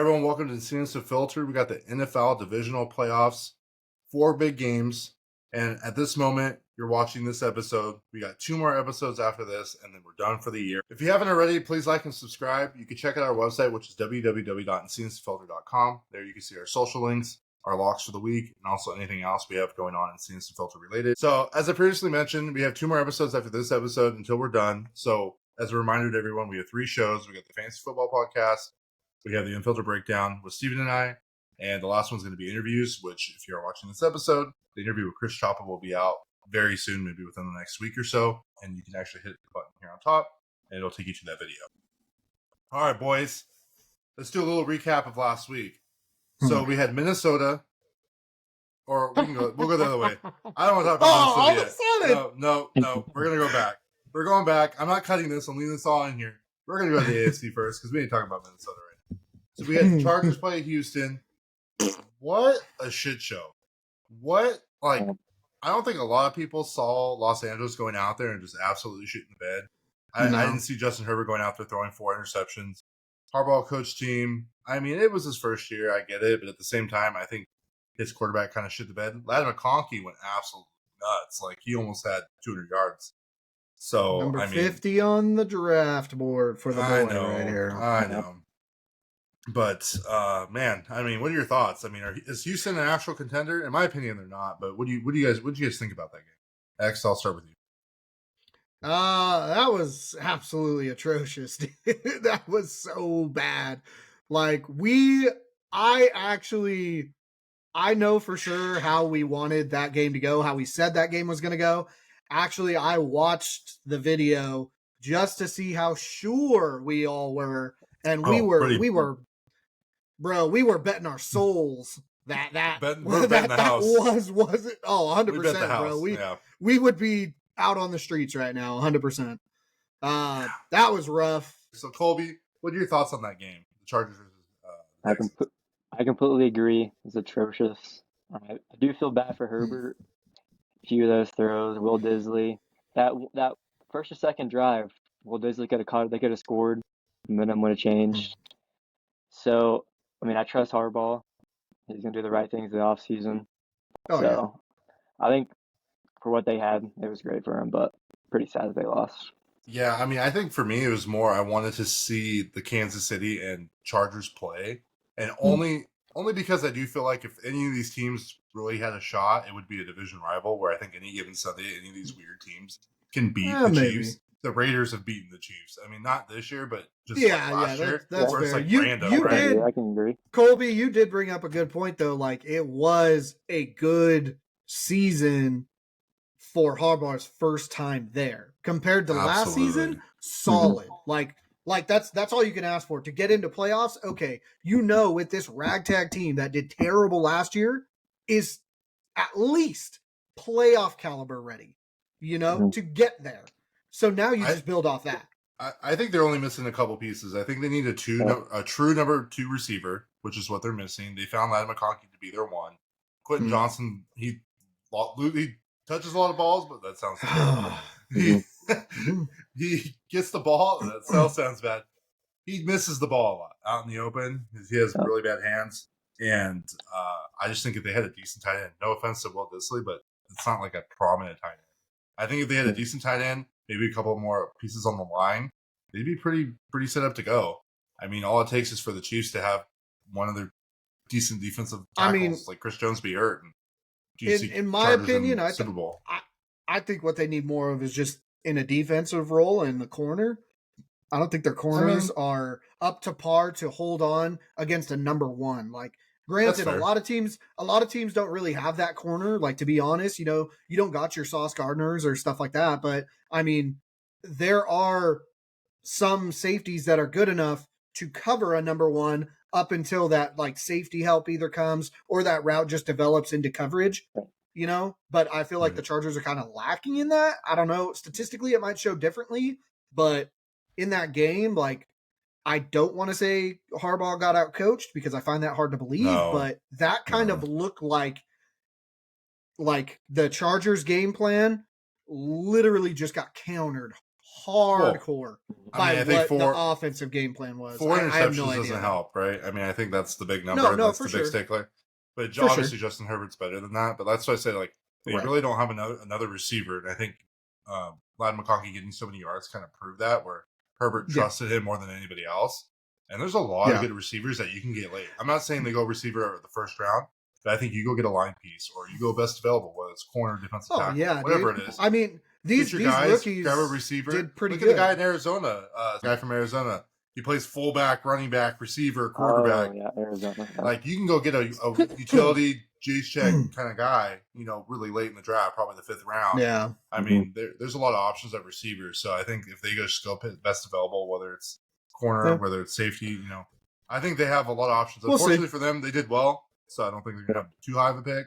everyone, welcome to Encinas Unfiltered. We got the NFL Divisional Playoffs, 4 big games, and at this moment, you're watching this episode. We got 2 more episodes after this, and then we're done for the year. If you haven't already, please like and subscribe. You can check out our website, which is www.EncinasUnfiltered.com. There you can see our social links, our locks for the week, and also anything else we have going on Encinas Unfiltered related. So, as I previously mentioned, we have 2 more episodes after this episode until we're done. So, as a reminder to everyone, we have 3 shows. We got the Fantasy Football Podcast. We have the Unfiltered Breakdown with Steven and I, and the last one's going to be interviews, which if you're watching this episode, the interview with Chris Choppa will be out very soon, maybe within the next week or so, and you can actually hit the button here on top, and it'll take you to that video. All right, boys, let's do a little recap of last week. So we had Minnesota, or we'll go the other way. I don't want to talk about Minnesota yet. No, we're going to go back. We're going back. I'm not cutting this. I'm leaving this all in here. We're going to go to the AFC first because we ain't talking about Minnesota right now. So we had the Chargers play Houston. What a shit show. I don't think a lot of people saw Los Angeles going out there and just absolutely shitting the bed. I didn't see Justin Herbert going out there throwing 4 interceptions. Harbaugh coach team. I mean, it was his first year. I get it. But at the same time, I think his quarterback kind of shit the bed. Ladd McConkey went absolutely nuts. Like, he almost had 200 yards. So Number 50 on the draft board for the boy right here. I know. But, man, I mean, what are your thoughts? I mean, is Houston an actual contender? In my opinion, they're not. But what do you guys think about that game? X, I'll start with you. That was absolutely atrocious. That was so bad. Like, I know for sure how we wanted that game to go, how we said that game was going to go. Actually, I watched the video just to see how sure we all were. And we were betting our souls that was 100%, bro. We would be out on the streets right now, 100%. That was rough. So, Colby, what are your thoughts on that game? The Chargers versus I completely agree. It's atrocious. I do feel bad for Herbert. A few of those throws, Will Disley. That first or second drive, Will Disley could have caught it. They could have scored. Momentum would have changed. So, I mean, I trust Harbaugh. He's going to do the right things in the offseason. I think for what they had, it was great for him, but pretty sad that they lost. Yeah, I mean, I think for me, it was more I wanted to see the Kansas City and Chargers play. And only because I do feel like if any of these teams really had a shot, it would be a division rival where I think any given Sunday, any of these weird teams can beat the Chiefs. The Raiders have beaten the Chiefs. I mean, not this year, but just last year. That's fair. It's like I can agree. Colby, you did bring up a good point, though. Like, it was a good season for Harbaugh's first time there. Compared to last season, solid. Like that's all you can ask for. To get into playoffs, okay, with this ragtag team that did terrible last year is at least playoff caliber ready, to get there. So now you just build off that. I think they're only missing a couple pieces. I think they need a true number 2 receiver, which is what they're missing. They found Ladd McConkey to be their one. Quentin Johnson, he touches a lot of balls, but that sounds terrible. He gets the ball. That sounds bad. He misses the ball a lot out in the open. He has really bad hands. And I just think if they had a decent tight end, no offense to Will Disley, but it's not like a prominent tight end. I think if they had a decent tight end, maybe a couple more pieces on the line, they'd be pretty set up to go. I mean, all it takes is for the Chiefs to have one of their decent defensive tackles, like Chris Jones, be hurt. In my opinion, I think what they need more of is just in a defensive role in the corner. I don't think their corners are up to par to hold on against a number 1. Like, granted, a lot of teams don't really have that corner. Like, to be honest, you don't got your Sauce Gardners or stuff like that. But I mean, there are some safeties that are good enough to cover a number 1 up until that like safety help either comes or that route just develops into coverage. But I feel like the Chargers are kind of lacking in that. I don't know. Statistically, it might show differently, but in that game, like, I don't want to say Harbaugh got out coached because I find that hard to believe, but that kind of looked like the Chargers game plan literally just got countered hardcore by I think what the offensive game plan was. 4 interceptions I have no doesn't idea. help, right? I mean, I think that's the big number. No, that's for the big sure. stickler. But obviously, Justin Herbert's better than that. But that's why I say, like, they really don't have another receiver. And I think Vlad McConkey getting so many yards kind of proved that, where Herbert trusted him more than anybody else. And there's a lot of good receivers that you can get late. I'm not saying they go receiver the first round, but I think you go get a line piece or you go best available, whether it's corner, defensive tackle, whatever it is. I mean, these guys, rookies grab a receiver. did pretty Look good. at the guy in Arizona, guy from Arizona. He plays fullback, running back, receiver, quarterback. Oh, yeah, Arizona. Like, you can go get a utility J's check kind of guy, really late in the draft, probably the 5th round. Yeah. I mean, there's a lot of options at receivers. So I think if they go scope it best available, whether it's corner, whether it's safety, I think they have a lot of options. Unfortunately for them, they did well. So I don't think they're going to have too high of a pick.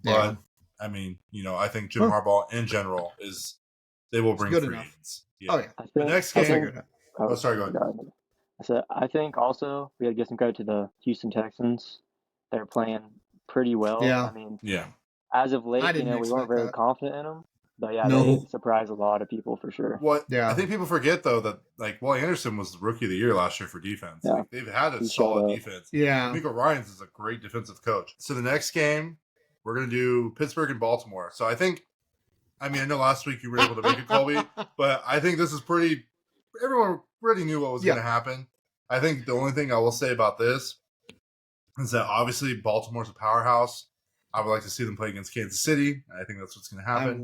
But, I mean, I think Jim Harbaugh in general they will bring free agents. Yeah. Oh, yeah. The next game. Sorry, go ahead. I think also we got to give some credit to the Houston Texans. They're playing pretty well. Yeah. I mean, as of late, we weren't very confident in them. But they surprised a lot of people for sure. I think people forget though that Wally Anderson was the rookie of the year last year for defense. Yeah. Like, they've had a solid defense. Yeah. Miko Ryans is a great defensive coach. So the next game, we're gonna do Pittsburgh and Baltimore. So I know last week you were able to make it, Colby, but I think this is pretty. Everyone already knew what was going to happen. I think the only thing I will say about this is that obviously Baltimore's a powerhouse. I would like to see them play against Kansas City. I think that's what's going to happen.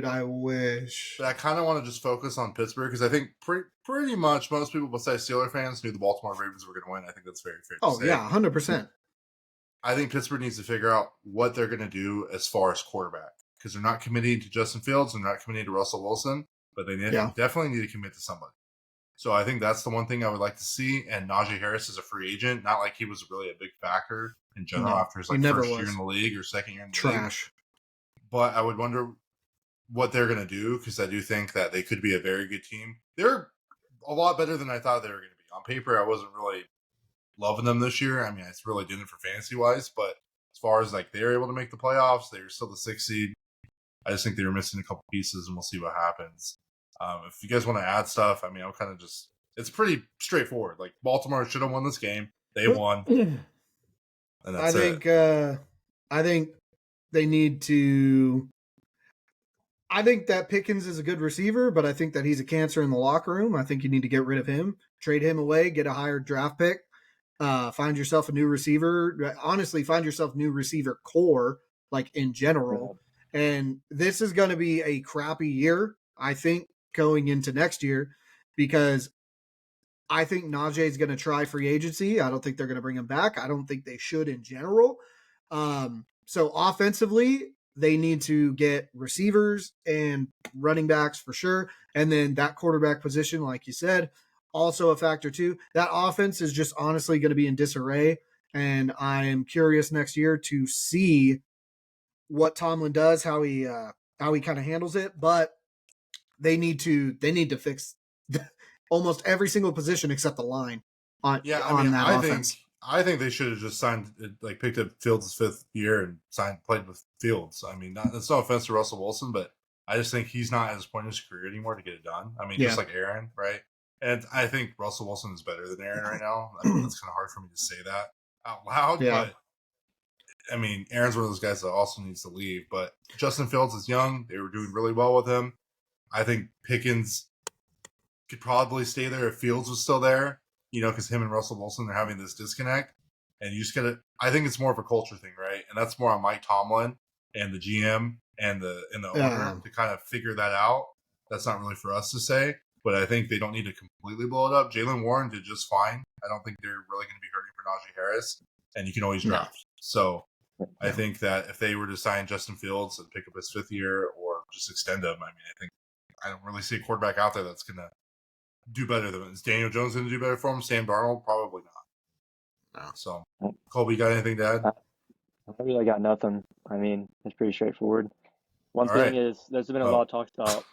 I wish. But I kind of want to just focus on Pittsburgh because I think pretty much most people besides Steelers fans knew the Baltimore Ravens were going to win. I think that's very fair to say. Yeah, 100%. I think Pittsburgh needs to figure out what they're going to do as far as quarterback because they're not committing to Justin Fields and they're not committing to Russell Wilson, but they definitely need to commit to somebody. So I think that's the one thing I would like to see. And Najee Harris is a free agent. Not like he was really a big factor in general after his first year in the league or second year in the league. But I would wonder what they're going to do because I do think that they could be a very good team. They're a lot better than I thought they were going to be. On paper, I wasn't really loving them this year. I mean, I really didn't for fantasy-wise. But as far as they were able to make the playoffs, they were still the 6th seed. I just think they were missing a couple pieces, and we'll see what happens. If you guys want to add stuff, I'm kind of just – it's pretty straightforward. Baltimore should have won this game. They won. And that's I think they need to – I think that Pickens is a good receiver, but I think that he's a cancer in the locker room. I think you need to get rid of him, trade him away, get a higher draft pick, find yourself a new receiver. Honestly, find yourself new receiver core, in general. And this is going to be a crappy year, I think, going into next year because I think Najee is going to try free agency. I don't think they're going to bring him back. I don't think they should in general. So offensively, they need to get receivers and running backs for sure. And then that quarterback position, like you said, also a factor too. That offense is just honestly going to be in disarray. And I am curious next year to see what Tomlin does, how he kind of handles it. But they need to fix almost every single position except the line on that offense. I think they should have just signed, picked up Fields' 5th year and played with Fields. I mean, that's no offense to Russell Wilson, but I just think he's not at his point in his career anymore to get it done. I mean, just like Aaron, right? And I think Russell Wilson is better than Aaron right now. I mean, it's kind of hard for me to say that out loud, but I mean, Aaron's one of those guys that also needs to leave. But Justin Fields is young. They were doing really well with him. I think Pickens could probably stay there if Fields was still there, because him and Russell Wilson are having this disconnect. And you just gotta, I think it's more of a culture thing, right? And that's more on Mike Tomlin and the GM and the owner to kind of figure that out. That's not really for us to say, but I think they don't need to completely blow it up. Jalen Warren did just fine. I don't think they're really going to be hurting for Najee Harris, and you can always draft. So I think that if they were to sign Justin Fields and pick up his 5th year or just extend him, I don't really see a quarterback out there that's going to do better than him. Is Daniel Jones going to do better for him? Sam Darnold? Probably not. No. So, Colby, you got anything to add? I really got nothing. I mean, it's pretty straightforward. One thing is, there's been a lot of talks about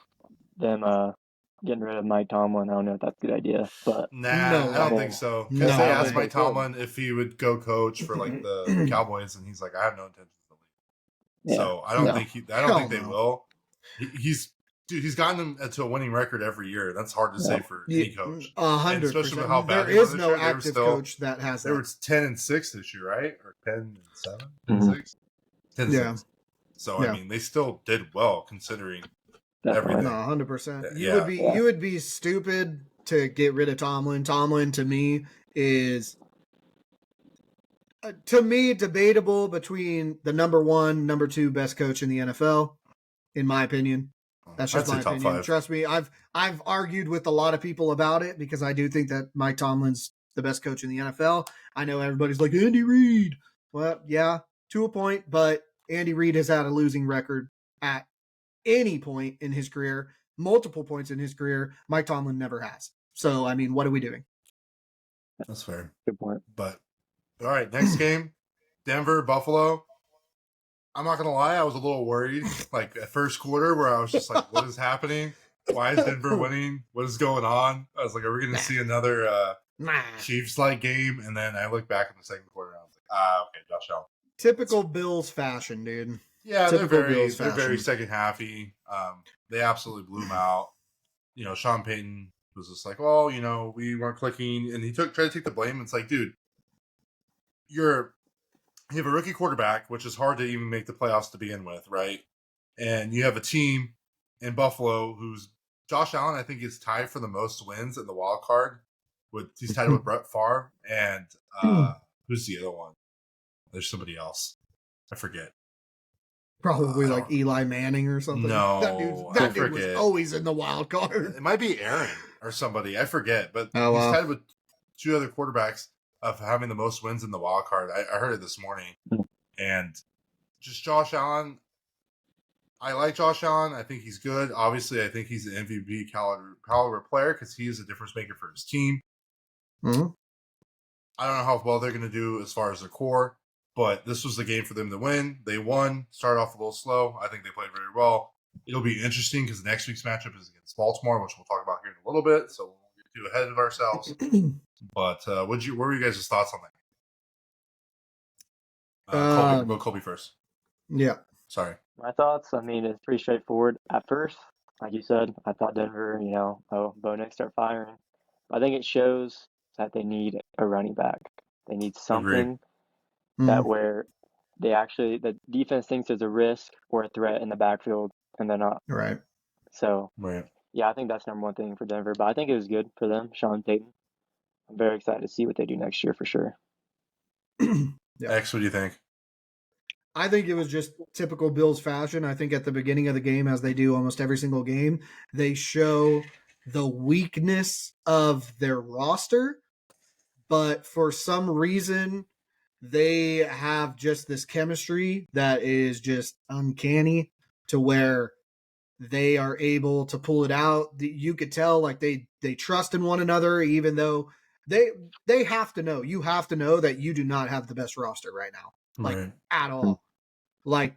them getting rid of Mike Tomlin. I don't know if that's a good idea, but I don't think so. Because they asked Mike Tomlin if he would go coach for the Cowboys, and he's like, I have no intention to leave. So I don't think they will. He's Dude, he's gotten them to a winning record every year. That's hard to say for any coach. 100%. Especially with how bad there is no active coach that has They were 10-6 this year, right? Or 10-7, 10-6, 10-6. So I mean, they still did well considering everything. No, 100%. You would be stupid to get rid of Tomlin. Tomlin to me is debatable between the number 1, number 2 best coach in the NFL, in my opinion. That's just my opinion. 5. Trust me, I've argued with a lot of people about it because I do think that Mike Tomlin's the best coach in the NFL. I know everybody's like, Andy Reid. Well, yeah, to a point, but Andy Reid has had a losing record at any point in his career, multiple points in his career. Mike Tomlin never has. So, I mean, what are we doing? That's fair. Good point. But, all right, next game, Denver, Buffalo. I'm not going to lie, I was a little worried, like, at first quarter, where I was just like, what is happening? Why is Denver winning? What is going on? I was like, are we going to see another Chiefs-like game? And then I looked back in the second quarter, and I was like, okay, Josh Allen. Typical Bills fashion, dude. Yeah, they're very second halfy. They absolutely blew him out. You know, Sean Payton was just like, well, you know, we weren't clicking, and he tried to take the blame. It's like, dude, you have a rookie quarterback, which is hard to even make the playoffs to begin with, right? And you have a team in Buffalo who's Josh Allen, I think, is tied for the most wins in the wild card. He's tied with Brett Favre, and who's the other one? There's somebody else. I forget. Probably like Eli Manning or something. No, that dude was always in the wild card. It might be Aaron or somebody. I forget. But he's tied with 2 other quarterbacks of having the most wins in the wild card. I heard it this morning. And just Josh Allen. I like Josh Allen. I think he's good. Obviously, I think he's an MVP caliber player because he is a difference maker for his team. Mm-hmm. I don't know how well they're going to do as far as their core. But this was the game for them to win. They won. Started off a little slow. I think they played very well. It'll be interesting because next week's matchup is against Baltimore, which we'll talk about here in a little bit. So we'll get too ahead of ourselves. But what were you guys' thoughts on that? Colby first. Yeah. Sorry. My thoughts, I mean, it's pretty straightforward. At first, like you said, I thought Denver, Bo Nix start firing. I think it shows that they need a running back. They need something that where the defense thinks there's a risk or a threat in the backfield, and they're not. Right. So, yeah, I think that's number 1 thing for Denver. But I think it was good for them, Sean Payton. I'm very excited to see what they do next year for sure. X, what do you think? I think it was just typical Bills fashion. I think at the beginning of the game, as they do almost every single game, they show the weakness of their roster. But for some reason, they have just this chemistry that is just uncanny to where they are able to pull it out. You could tell like they trust in one another, even though they have to know. You have to know that you do not have the best roster right now, at all. Like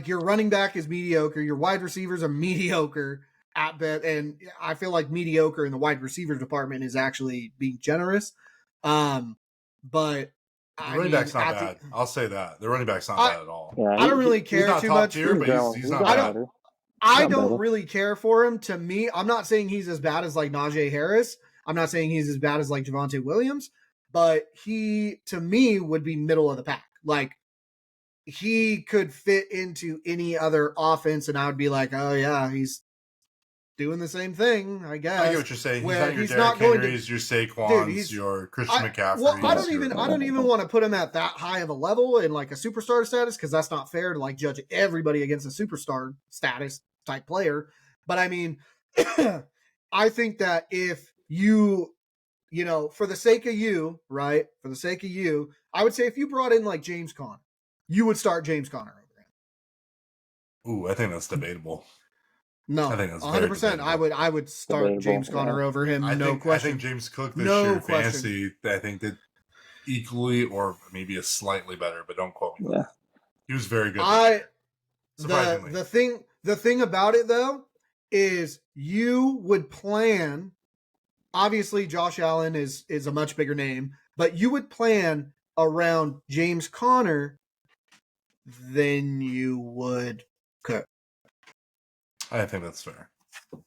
your running back is mediocre. Your wide receivers are mediocre at best. And I feel like mediocre in the wide receiver department is actually being generous. But the running back's not bad. I'll say that. The running back's not bad at all. Yeah, I don't really care too much. Tier, but he's not bad. I don't really care for him. To me, I'm not saying he's as bad as like Najee Harris. I'm not saying he's as bad as like Javonte Williams. But he, to me, would be middle of the pack. Like, he could fit into any other offense, and I would be like, oh, yeah, he's doing the same thing, I guess. I get what you're saying. He's not your Derrick Henrys, your Saquons, your Christian McCaffrey. Well, I don't even want to put him at that high of a level in like a superstar status because that's not fair to like judge everybody against a superstar status type player. But I mean, I think that if you for the sake of you, right? For the sake of you, I would say if you brought in like James Conner, you would start James Conner over him. Ooh, I think that's debatable. No, I think that's 100%. I would start debatable, James Conner over him. No question. I think James Cook this year fantasy, I think did equally or maybe a slightly better, but don't quote me. Yeah, he was very good. Surprisingly, the thing about it though is you would plan. Obviously, Josh Allen is a much bigger name, but you would plan around James Conner than you would Cook. I think that's fair.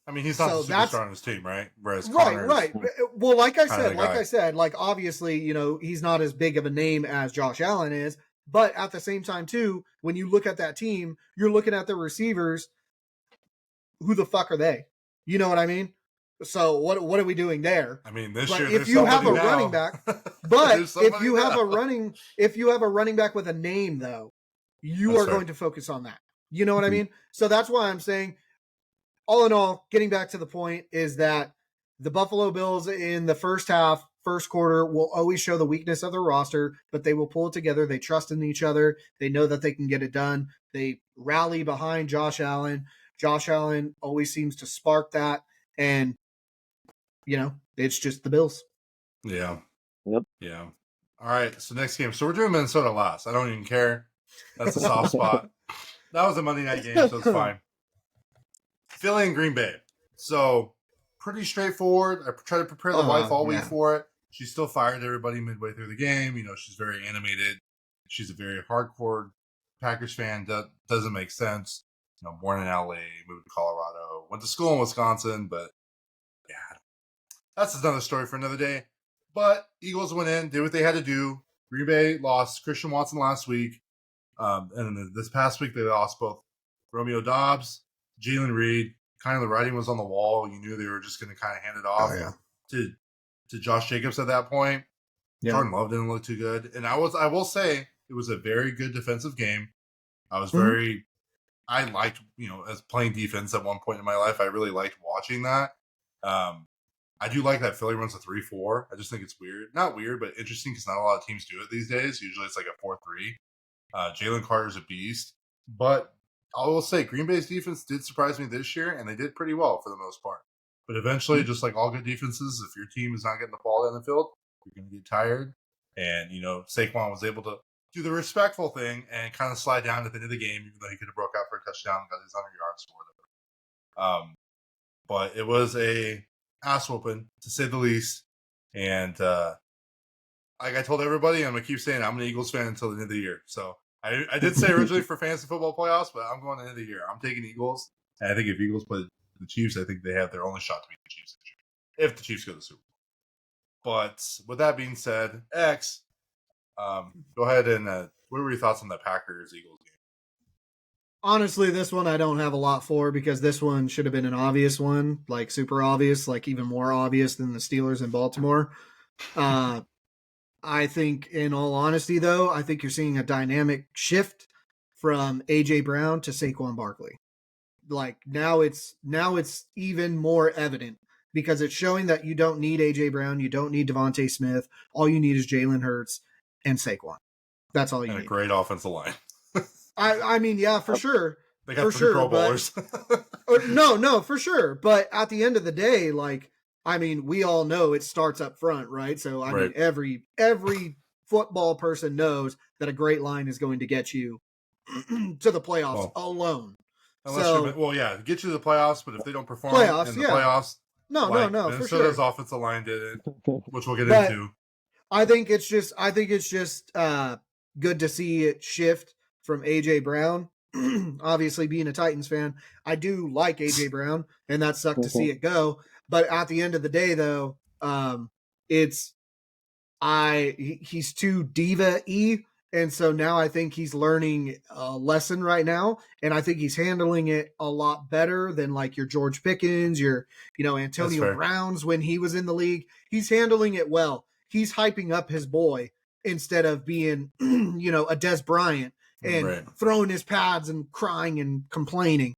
I mean, he's not the superstar on his team, right? Whereas Connor's, right. Well, like I said, like obviously, he's not as big of a name as Josh Allen is, but at the same time, too, when you look at that team, you're looking at the receivers. Who the fuck are they? You know what I mean? So what are we doing there? I mean, this but year, if you have a now. running back, but if you have a running back with a name, though, you are going to focus on that. You know what I mean? So that's why I'm saying, all in all, getting back to the point is that the Buffalo Bills in the first quarter will always show the weakness of their roster, but they will pull it together. They trust in each other. They know that they can get it done. They rally behind Josh Allen. Josh Allen always seems to spark that, and it's just the Bills. Yeah. Yep. Yeah. All right. So next game. So we're doing Minnesota last. I don't even care. That's a soft spot. That was a Monday night game, so it's fine. Philly and Green Bay. So pretty straightforward. I tried to prepare the wife all week for it. She still fired everybody midway through the game. She's very animated. She's a very hardcore Packers fan. Doesn't make sense. Born in LA, moved to Colorado, went to school in Wisconsin, but yeah, that's another story for another day. But Eagles went in, did what they had to do. Green Bay lost Christian Watson last week. And then this past week, they lost both Romeo Doubs, Jalen Reed. Kind of the writing was on the wall. You knew they were just going to kind of hand it off to Josh Jacobs at that point. Yeah. Jordan Love didn't look too good. And I will say, it was a very good defensive game. I was I liked, as playing defense at one point in my life, I really liked watching that. I do like that Philly runs a 3-4. I just think it's weird. Not weird, but interesting because not a lot of teams do it these days. Usually it's like a 4-3. Jalen Carter's a beast. But I will say Green Bay's defense did surprise me this year, and they did pretty well for the most part. But eventually, just like all good defenses, if your team is not getting the ball down the field, you're going to get tired. And, Saquon was able to do the respectful thing and kind of slide down at the end of the game, even though he could have broke out for a touchdown and got his 100 yards or whatever. But it was a ass whooping, to say the least. And like I told everybody, I'm going to keep saying I'm an Eagles fan until the end of the year. So I did say originally for fantasy football playoffs, but I'm going to the end of the year. I'm taking Eagles. And I think if Eagles play the Chiefs, I think they have their only shot to beat the Chiefs this year, if the Chiefs go to the Super Bowl. But with that being said, go ahead and what were your thoughts on the Packers-Eagles game? Honestly, this one I don't have a lot for because this one should have been an obvious one, like super obvious, like even more obvious than the Steelers in Baltimore. I think, in all honesty, though, I think you're seeing a dynamic shift from A.J. Brown to Saquon Barkley. Like now it's even more evident because it's showing that you don't need A.J. Brown, you don't need Devontae Smith. All you need is Jalen Hurts and Saquon. That's all you need. And a great offensive line. I mean, yeah, for sure. They got three Pro Bowlers. No, for sure. But at the end of the day, we all know it starts up front, right? So, I mean, every football person knows that a great line is going to get you to the playoffs alone. Get you to the playoffs, but if they don't perform in the playoffs, no, for sure. Minnesota's offensive line did it, which we'll get into. I think it's just good to see it shift from A.J. Brown. Obviously, being a Titans fan, I do like A.J. Brown, and that sucked to see it go. But at the end of the day, though, he's too diva-y, and so now I think he's learning a lesson right now, and I think he's handling it a lot better than like your George Pickens, your Antonio Browns when he was in the league. He's handling it well. He's hyping up his boy instead of being, a Des Bryant and throwing his pads and crying and complaining.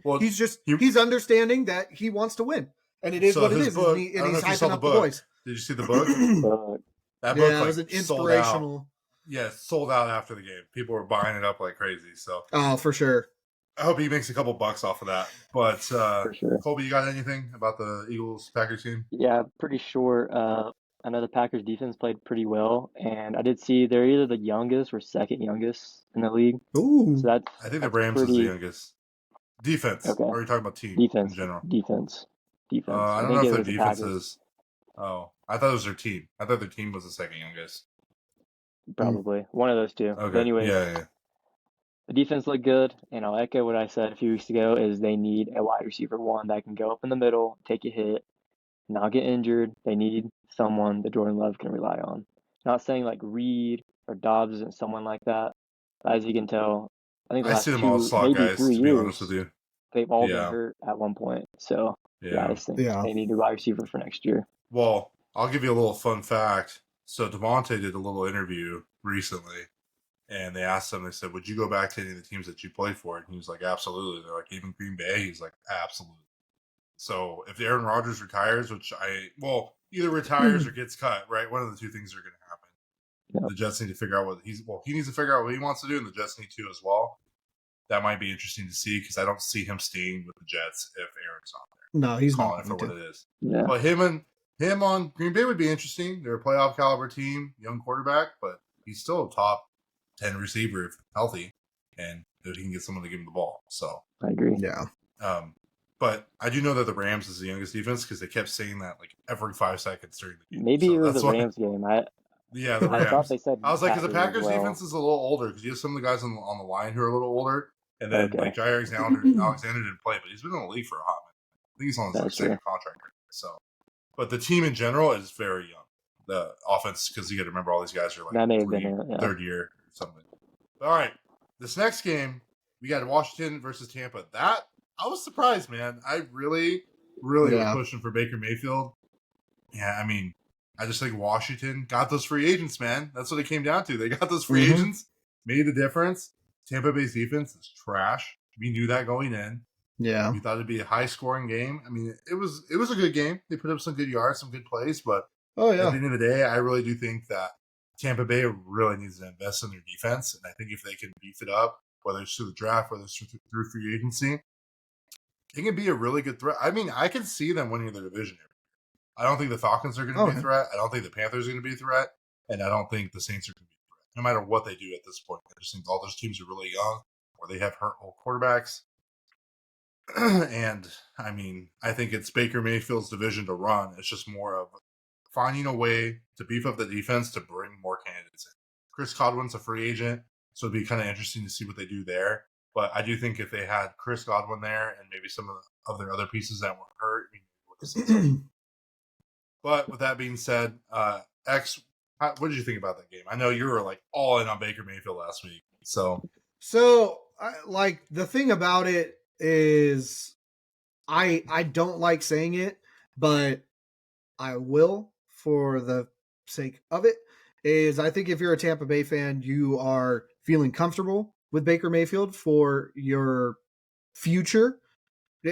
Well, he's understanding that he wants to win, and it is what it is. And he's hyping up the boys. Did you see the book? That book was an inspirational. Sold out after the game. People were buying it up like crazy. So, for sure. I hope he makes a couple bucks off of that. But for sure. Colby, you got anything about the Eagles-Packers team? Yeah, pretty sure. I know the Packers defense played pretty well, and I did see they're either the youngest or second youngest in the league. Ooh. So I think the Rams is the youngest. Defense. Okay. Or are you talking about team defense in general? Defense. I don't know if their defense is. Oh, I thought it was their team. I thought their team was the second youngest. Probably. One of those two. Okay. But anyway, yeah. The defense looked good, and I'll echo what I said a few weeks ago, is they need a wide receiver one that can go up in the middle, take a hit, not get injured. They need someone that Jordan Love can rely on. Not saying like Reed or Dobbs isn't someone like that. As you can tell, I think the I see last them all as 2, slot maybe guys, 3 to be honest with years, you. they've all been Yeah. hurt at one point. So yeah, I Yeah. just think they need a wide receiver for next year. Well, I'll give you a little fun fact. So Devontae did a little interview recently, and they asked him, they said, would you go back to any of the teams that you played for? And he was like, absolutely. They're like, even Green Bay? He's like, absolutely. So if Aaron Rodgers retires, either retires or gets cut, right? One of the two things are going to happen. Yep. The Jets need to figure out he needs to figure out what he wants to do, and the Jets need to as well. That might be interesting to see, because I don't see him staying with the Jets if Aaron's not there. No, he's calling not it for what it is. Yeah. But him on Green Bay would be interesting. They're a playoff caliber team, young quarterback, but he's still a top 10 receiver if healthy, and if he can get someone to give him the ball. So I agree. Yeah. But I do know that the Rams is the youngest defense, because they kept saying that like every 5 seconds during the game. Maybe it was the Rams game. Yeah, the Rams. I thought they said I was like, because the Packers well. defense is a little older, because you have some of the guys on the line who are a little older, and then like Jair Alexander didn't play, but he's been in the league for a hot minute. I think he's on his second contract. So, but the team in general is very young. The offense, because you got to remember all these guys are like third year or something. All right, this next game we got Washington versus Tampa. That I was surprised, man. I really was pushing for Baker Mayfield. Yeah, I mean, I just think Washington got those free agents, man. That's what it came down to. They got those free agents, made the difference. Tampa Bay's defense is trash. We knew that going in. Yeah. We thought it'd be a high-scoring game. I mean, it was a good game. They put up some good yards, some good plays, but at the end of the day, I really do think that Tampa Bay really needs to invest in their defense, and I think if they can beef it up, whether it's through the draft, whether it's through free agency, it can be a really good threat. I mean, I can see them winning their division. I don't think the Falcons are going to be a threat. I don't think the Panthers are going to be a threat, and I don't think the Saints are going to be a threat, no matter what they do at this point. I just think all those teams are really young, or they have hurt old quarterbacks. And, I mean, I think it's Baker Mayfield's division to run. It's just more of finding a way to beef up the defense to bring more candidates in. Chris Godwin's a free agent, so it'd be kind of interesting to see what they do there. But I do think if they had Chris Godwin there and maybe some of their other pieces that weren't hurt, but with that being said, X, what did you think about that game? I know you were like all in on Baker Mayfield last week. So the thing about it is I don't like saying it, but I will for the sake of it, is I think if you're a Tampa Bay fan, you are feeling comfortable with Baker Mayfield for your future.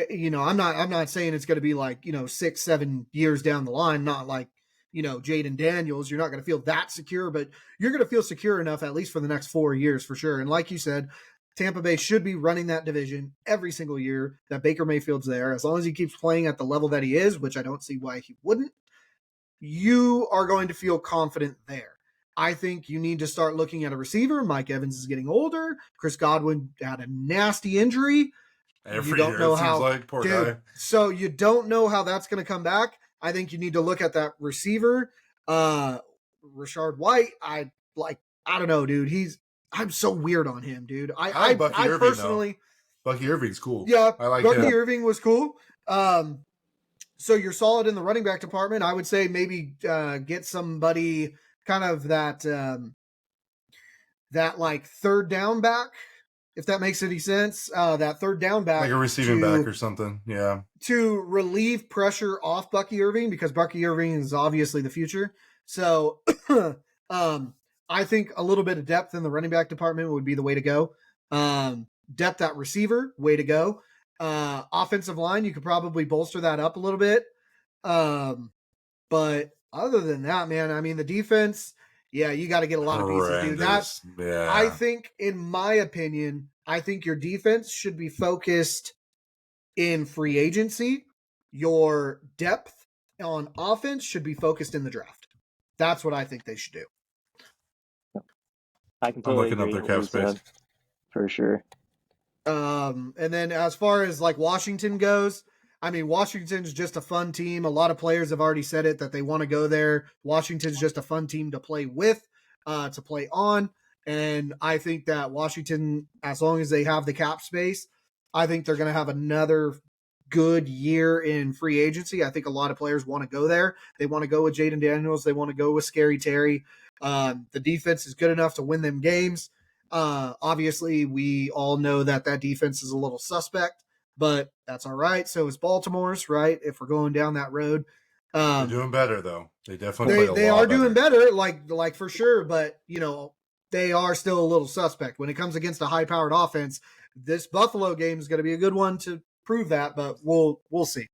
You know, I'm not saying it's going to be like, 6-7 years down the line, not like, Jaden Daniels. You're not going to feel that secure, but you're going to feel secure enough, at least for the next 4 years for sure. And like you said, Tampa Bay should be running that division every single year that Baker Mayfield's there. As long as he keeps playing at the level that he is, which I don't see why he wouldn't, you are going to feel confident there. I think you need to start looking at a receiver. Mike Evans is getting older. Chris Godwin had a nasty injury. Every year, it seems like, poor guy. So you don't know how that's going to come back. I think you need to look at that receiver. Rashard White, I don't know, dude. I'm so weird on him, dude. I personally, Bucky Irving's cool. Yeah, I like Bucky Irving was cool. So you're solid in the running back department. I would say maybe get somebody kind of that like third down back, if that makes any sense. That third down back, like a receiving back or something. Yeah, to relieve pressure off Bucky Irving, because Bucky Irving is obviously the future. So I think a little bit of depth in the running back department would be the way to go. Depth at receiver, way to go. Offensive line, you could probably bolster that up a little bit. But other than that, man, I mean, the defense, you got to get a lot of pieces, dude. I think, in my opinion, I think your defense should be focused in free agency. Your depth on offense should be focused in the draft. That's what I think they should do. I can totally agree with what you said, for sure. And then as far as like Washington goes, I mean, Washington's just a fun team. A lot of players have already said it, that they want to go there. Washington's just a fun team to play with, to play on. And I think that Washington, as long as they have the cap space, I think they're going to have another good year in free agency. I think a lot of players want to go there. They want to go with Jaden Daniels. They want to go with Scary Terry. The defense is good enough to win them games. Obviously, we all know that defense is a little suspect, but that's all right. So is Baltimore's, right? If we're going down that road. They're doing better, though. They definitely they are doing better, like for sure. But, they are still a little suspect. When it comes against a high-powered offense, this Buffalo game is going to be a good one to prove that, but we'll see.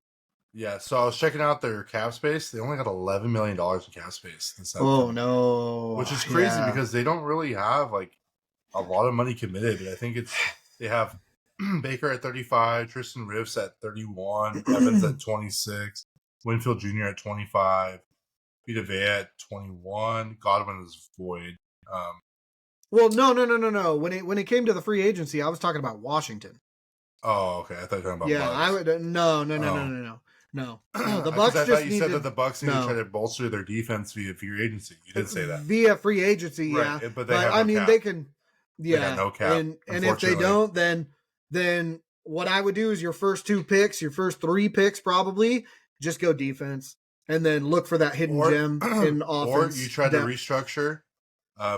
Yeah, so I was checking out their cap space. They only got $11 million in cap space. Oh, no. Which is crazy because they don't really have, a lot of money committed. I think they have Baker at 35, Tristan Rivers at 31, Evans at 26, Winfield Jr. at 25, Vita Vea at 21, Godwin is void. Well, no. When it came to the free agency, I was talking about Washington. Oh, okay. I thought you were talking about Bucks. I would no. The Bucks I just thought you said that the Bucks need to try to bolster their defense via free agency. You did say that via free agency, right. Yeah. But they cap. They can, yeah. They got no cap, and if they don't, then what I would do is your first 2 picks, your first 3 picks, probably just go defense, and then look for that hidden gem in offense. Or you try to restructure.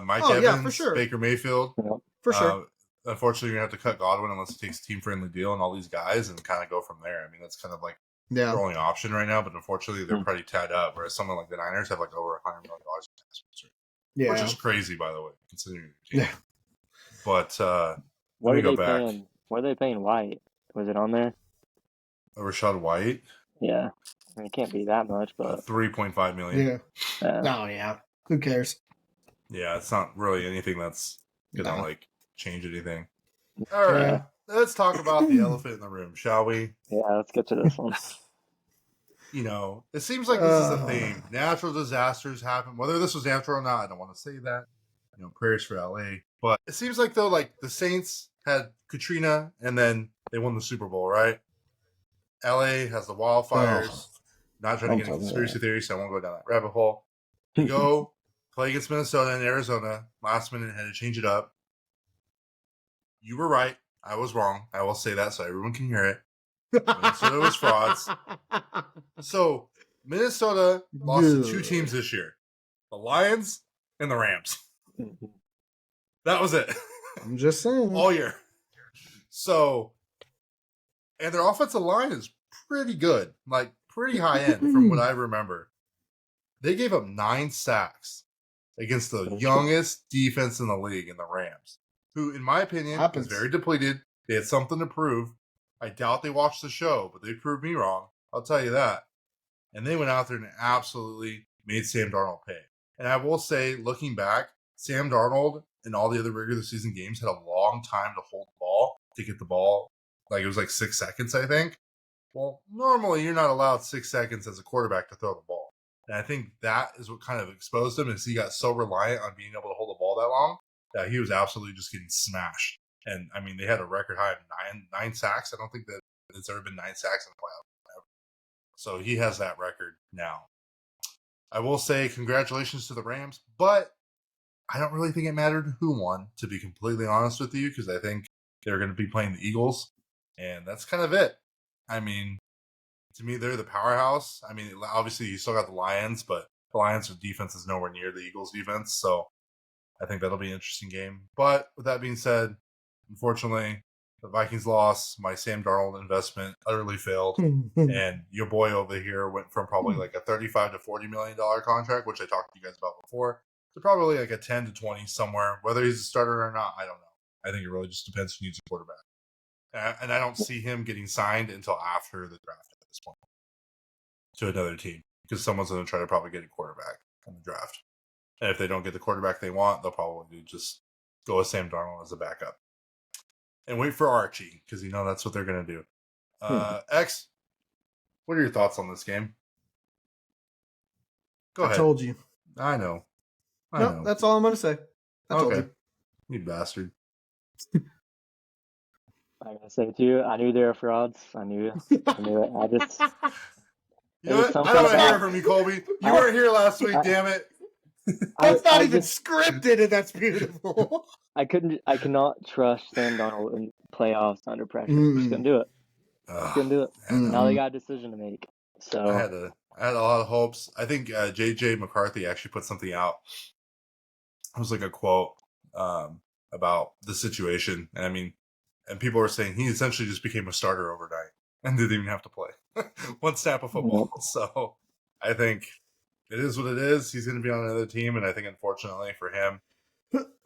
Mike Evans, for sure. Baker Mayfield. For sure. Unfortunately, you're going to have to cut Godwin unless he takes a team-friendly deal and all these guys and kind of go from there. I mean, that's kind of their only option right now, but unfortunately, they're pretty tied up, whereas someone like the Niners have over $100 million in cash, which is crazy, by the way, considering your team. Yeah. But what are they paying White? Was it on there? Rashad White? Yeah. I mean, it can't be that much, but $3.5 million. Yeah. Oh, yeah. Who cares? Yeah, it's not really anything that's gonna change anything. All right, let's talk about the elephant in the room, shall we? Yeah, let's get to this one. It seems like this is a theme. Natural disasters happen, whether this was natural or not. I don't want to say that. Prayers for LA, but it seems like though, the Saints had Katrina and then they won the Super Bowl, right? LA has the wildfires. Not trying to get into conspiracy theories, so I won't go down that rabbit hole. You go play against Minnesota and Arizona. Last minute, had to change it up. You were right. I was wrong. I will say that so everyone can hear it. Minnesota was frauds. So, Minnesota lost to 2 teams this year. The Lions and the Rams. That was it. I'm just saying. All year. So, and their offensive line is pretty good. Pretty high end from what I remember. They gave up 9 sacks against the youngest defense in the league in the Rams, who, in my opinion, is very depleted. They had something to prove. I doubt they watched the show, but they proved me wrong. I'll tell you that. And they went out there and absolutely made Sam Darnold pay. And I will say, looking back, Sam Darnold in all the other regular season games had a long time to hold the ball, to get the ball. It was 6 seconds, I think. Well, normally you're not allowed 6 seconds as a quarterback to throw the ball. And I think that is what kind of exposed him, is he got so reliant on being able to hold the ball that long that he was absolutely just getting smashed. And, I mean, they had a record high of 9 sacks. I don't think that there's ever been 9 sacks in the playoffs. So he has that record now. I will say congratulations to the Rams, but I don't really think it mattered who won, to be completely honest with you, because I think they're going to be playing the Eagles, and that's kind of it. I mean, to me, they're the powerhouse. I mean, obviously, you still got the Lions, but the Lions' defense is nowhere near the Eagles' defense, so I think that'll be an interesting game. But with that being said, unfortunately, the Vikings lost. My Sam Darnold investment utterly failed, and your boy over here went from probably a $35 to $40 million contract, which I talked to you guys about before, to probably a 10 to 20 somewhere. Whether he's a starter or not, I don't know. I think it really just depends who needs a quarterback. And I don't see him getting signed until after the draft at this point to another team, because someone's going to try to probably get a quarterback in the draft. And if they don't get the quarterback they want, they'll probably just go with Sam Darnold as a backup and wait for Archie, because that's what they're going to do. X, what are your thoughts on this game? Go ahead. I told you. I know. That's all I'm going to say. I told you. You bastard. I'm gonna say too. I knew they were frauds. I knew it. I just. You know what? I don't want to hear from you, Colby. You weren't here last week. Damn it. That's not even scripted, and that's beautiful. I cannot trust Sam Darnold in playoffs under pressure. Just couldn't do it. Couldn't do it. Now they got a decision to make. So I had a lot of hopes. I think JJ McCarthy actually put something out. It was like a quote about the situation, and people were saying he essentially just became a starter overnight and didn't even have to play one snap of football. So I think it is what it is. He's going to be on another team, and I think unfortunately for him,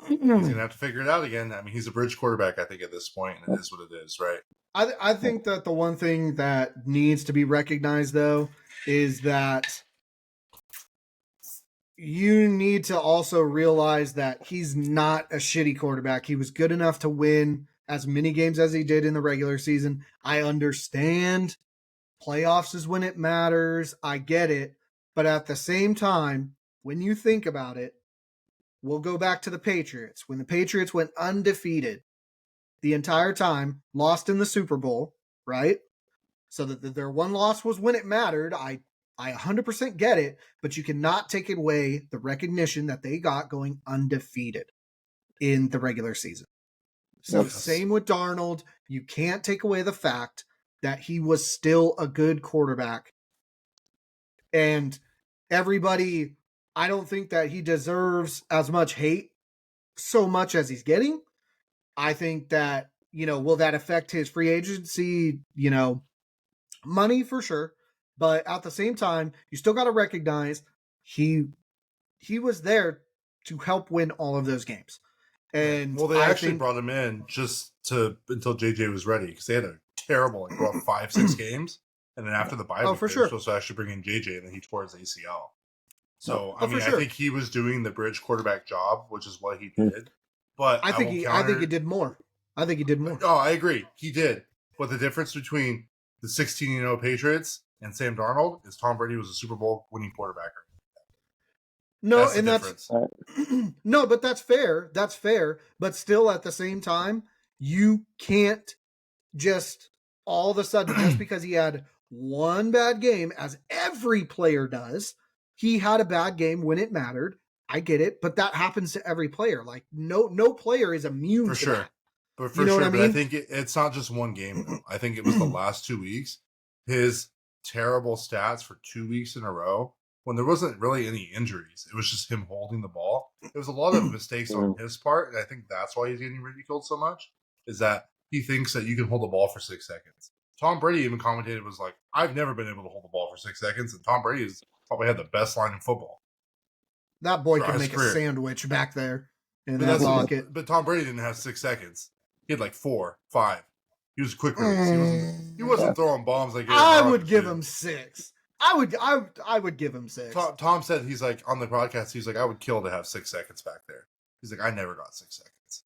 he's going to have to figure it out again. I mean, he's a bridge quarterback, I think, at this point, and it is what it is, right? I think that the one thing that needs to be recognized, though, is that you need to also realize that he's not a shitty quarterback. He was good enough to win as many games as he did in the regular season. I understand playoffs is when it matters. I get it. But at the same time, when you think about it, we'll go back to the Patriots. When the Patriots went undefeated the entire time, lost in the Super Bowl, right? So that their one loss was when it mattered. I 100% get it, but you cannot take away the recognition that they got going undefeated in the regular season. So same with Darnold. You can't take away the fact that he was still a good quarterback. And everybody, I don't think that he deserves as much hate so much as he's getting. I think that, will that affect his free agency, money for sure. But at the same time, you still got to recognize he was there to help win all of those games. And they actually brought him in just until JJ was ready, because they had a terrible 5-6 games, and then after the bye week, they were supposed to actually bring in JJ, and then he tore his ACL. So I think he was doing the bridge quarterback job, which is what he did. But I think he did more. I think he did more. Oh, I agree, he did. But the difference between the 16-0 Patriots and Sam Darnold is Tom Brady was a Super Bowl winning quarterback. No, no, but that's fair. That's fair. But still, at the same time, you can't just all of a sudden, just because he had one bad game, as every player does, he had a bad game when it mattered. I get it, but that happens to every player. Like no player is immune for to sure. that. But for sure, but I think it's not just one game, though. I think it was the last 2 weeks. His terrible stats for 2 weeks in a row, when there wasn't really any injuries. It was just him holding the ball. It was a lot of mistakes on his part, and I think that's why he's getting ridiculed so much, is that he thinks that you can hold the ball for 6 seconds. Tom Brady even commentated, was like, I've never been able to hold the ball for 6 seconds, and Tom Brady has probably had the best line in football. That boy can make a sandwich back there in that pocket. But Tom Brady didn't have 6 seconds. He had like 4, 5. He was quick release. He wasn't throwing bombs like I would give him 6. I would give him 6. Tom said, he's like, on the broadcast, he's like, I would kill to have 6 seconds back there. He's like, I never got 6 seconds.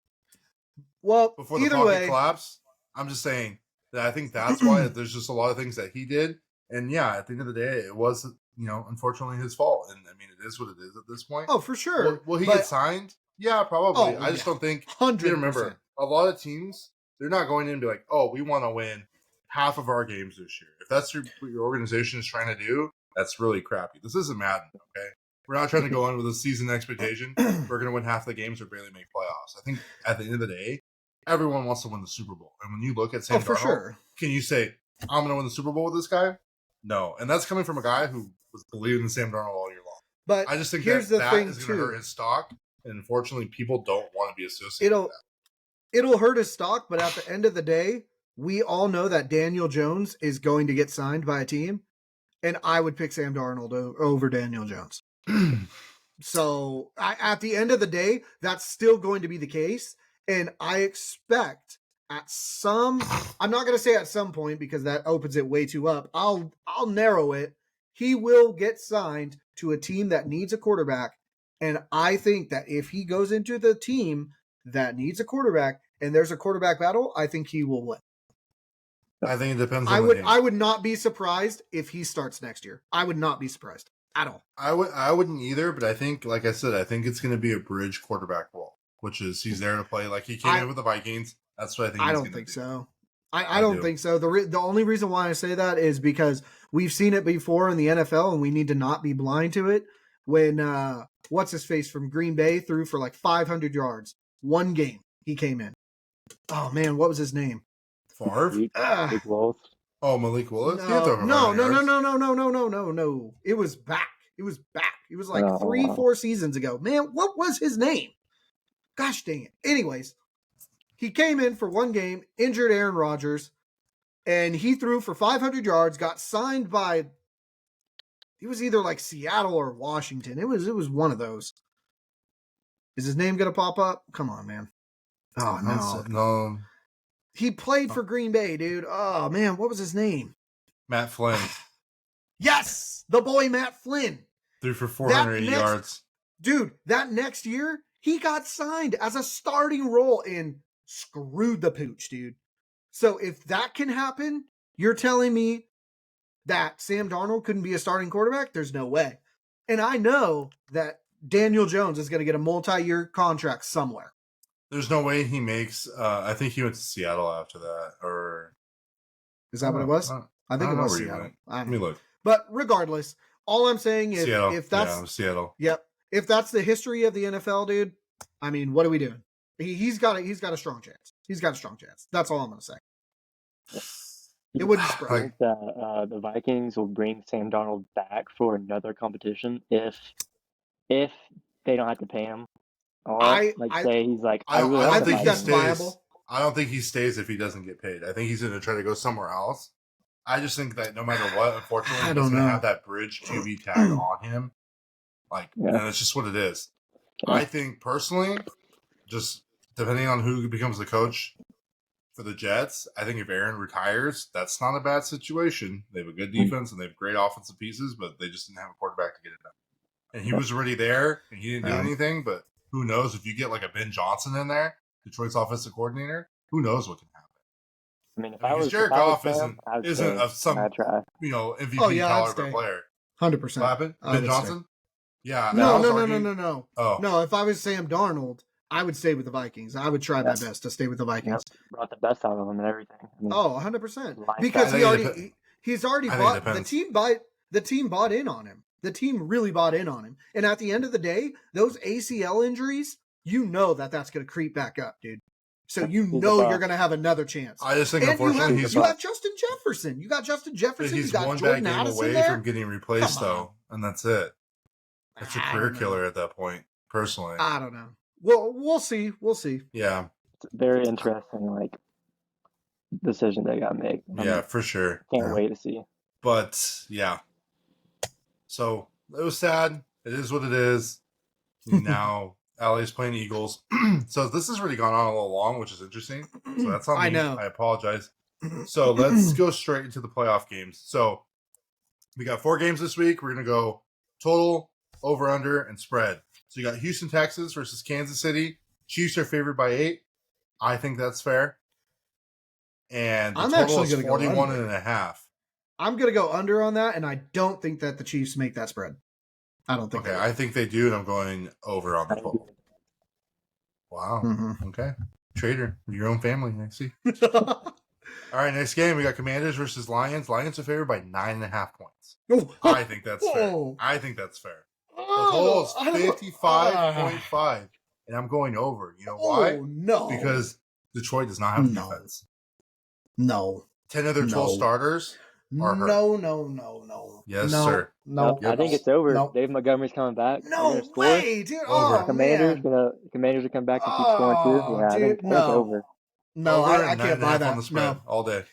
Well, before the pocket collapse, I'm just saying that I think that's why there's just a lot of things that he did. And yeah, at the end of the day, it was, unfortunately his fault. And I mean, it is what it is at this point. Oh, for sure. Will he get signed? Yeah, probably. I just don't think. 100%. Remember, a lot of teams, they're not going in and be like, oh, we want to win half of our games this year. If that's what your organization is trying to do, that's really crappy. This isn't Madden, okay? We're not trying to go in with a season expectation. We're going to win half the games or barely make playoffs. I think at the end of the day, everyone wants to win the Super Bowl. And when you look at Sam Darnold, can you say, I'm going to win the Super Bowl with this guy? No. And that's coming from a guy who was believing in Sam Darnold all year long. But I just think that is going to hurt his stock. And unfortunately, people don't want to be associated with that. It'll hurt his stock, but at the end of the day, we all know that Daniel Jones is going to get signed by a team, and I would pick Sam Darnold over Daniel Jones. So at the end of the day, that's still going to be the case, and I expect I'm not going to say at some point because that opens it way too up. I'll narrow it. He will get signed to a team that needs a quarterback, and I think that if he goes into the team that needs a quarterback and there's a quarterback battle, I think he will win. I think it depends on I would not be surprised if he starts next year. I would not be surprised at all. I wouldn't either, but I think, like I said, I think it's going to be a bridge quarterback role, which is he's there to play like he came in with the Vikings. That's what I think. I don't think so. I don't think so. The only reason why I say that is because we've seen it before in the NFL, and we need to not be blind to it. When what's his face from Green Bay threw for like 500 yards. One game he came in. Oh man, what was his name? Favre? Malik Willis. Oh, Malik Willis? No. It was back. It was like 3-4 seasons ago. Man, what was his name? Gosh dang it. Anyways, he came in for one game, injured Aaron Rodgers, and he threw for 500 yards, got signed by, it was either like Seattle or Washington. It was one of those. Is his name going to pop up? Come on, man. Oh, no. He played for Green Bay, dude. Oh, man, what was his name? Matt Flynn. Yes, the boy Matt Flynn. Threw for 480 yards. Dude, that next year, he got signed as a starting role and screwed the pooch, dude. So if that can happen, you're telling me that Sam Darnold couldn't be a starting quarterback? There's no way. And I know that Daniel Jones is going to get a multi-year contract somewhere. There's no way he makes. I think he went to Seattle after that, or is that what it was? I think it was Seattle. Let me look. But regardless, all I'm saying is, Seattle. if that's Seattle, yep, if that's the history of the NFL, dude, I mean, what are we doing? He's got a strong chance. He's got a strong chance. That's all I'm going to say. It wouldn't spread. The Vikings will bring Sam Darnold back for another competition if they don't have to pay him. Or say he's like, I don't think he stays. Viable. I don't think he stays if he doesn't get paid. I think he's going to try to go somewhere else. I just think that no matter what, unfortunately, he's going to have that bridge QB tag on him. And it's just what it is. Yeah. I think personally, just depending on who becomes the coach for the Jets, I think if Aaron retires, that's not a bad situation. They have a good defense and they have great offensive pieces, but they just didn't have a quarterback to get it done. And he was already there, and he didn't do anything, but who knows if you get like a Ben Johnson in there, Detroit's offensive coordinator, who knows what can happen. I mean, if I was Jared Goff isn't of some MVP caliber player. 100%. What happened? Ben Johnson? Yeah. No. Oh. No, if I was Sam Darnold, I would stay with the Vikings. I would try my best to stay with the Vikings. Brought the best out of him and everything. I mean, 100%. Because he's already bought the team bought in on him. The team really bought in on him. And at the end of the day, those ACL injuries, you know that's going to creep back up, dude. So you're going to have another chance. I just think, unfortunately, you have Justin Jefferson. You got Justin Jefferson. He's you got one Jordan bad game Addison away there. from getting replaced, though, and that's it. That's a career killer at that point, personally. I don't know. Well, we'll see. Yeah. It's a very interesting, decision they got to make. For sure. Can't wait to see. But, yeah. So, it was sad. It is what it is. Now, Allie's playing Eagles. So, this has really gone on a little long, which is interesting. So, that's on me. I know. I apologize. So, let's go straight into the playoff games. So, we got 4 games this week. We're going to go total, over, under, and spread. So, you got Houston, Texas versus Kansas City. Chiefs are favored by 8. I think that's fair. And the total is 41.5. I'm going to go under on that, and I don't think that the Chiefs make that spread. I don't think. Okay, I think they do, and I'm going over on the total. Wow. Mm-hmm. Okay. Trader, your own family, I see. All right, next game, we got Commanders versus Lions. Lions are favored by 9.5 points. I think that's fair. I think that's fair. The total is 55.5, and I'm going over. You know why? No. Because Detroit does not have a defense. No. 10 of their 12 starters are hurt. No. Yes, sir. No. I think it's over. No. Dave Montgomery's coming back. No way, dude. Over. Commanders will come back and keep scoring too. Yeah, I think it's over. No, I can't buy that. On the spread all day.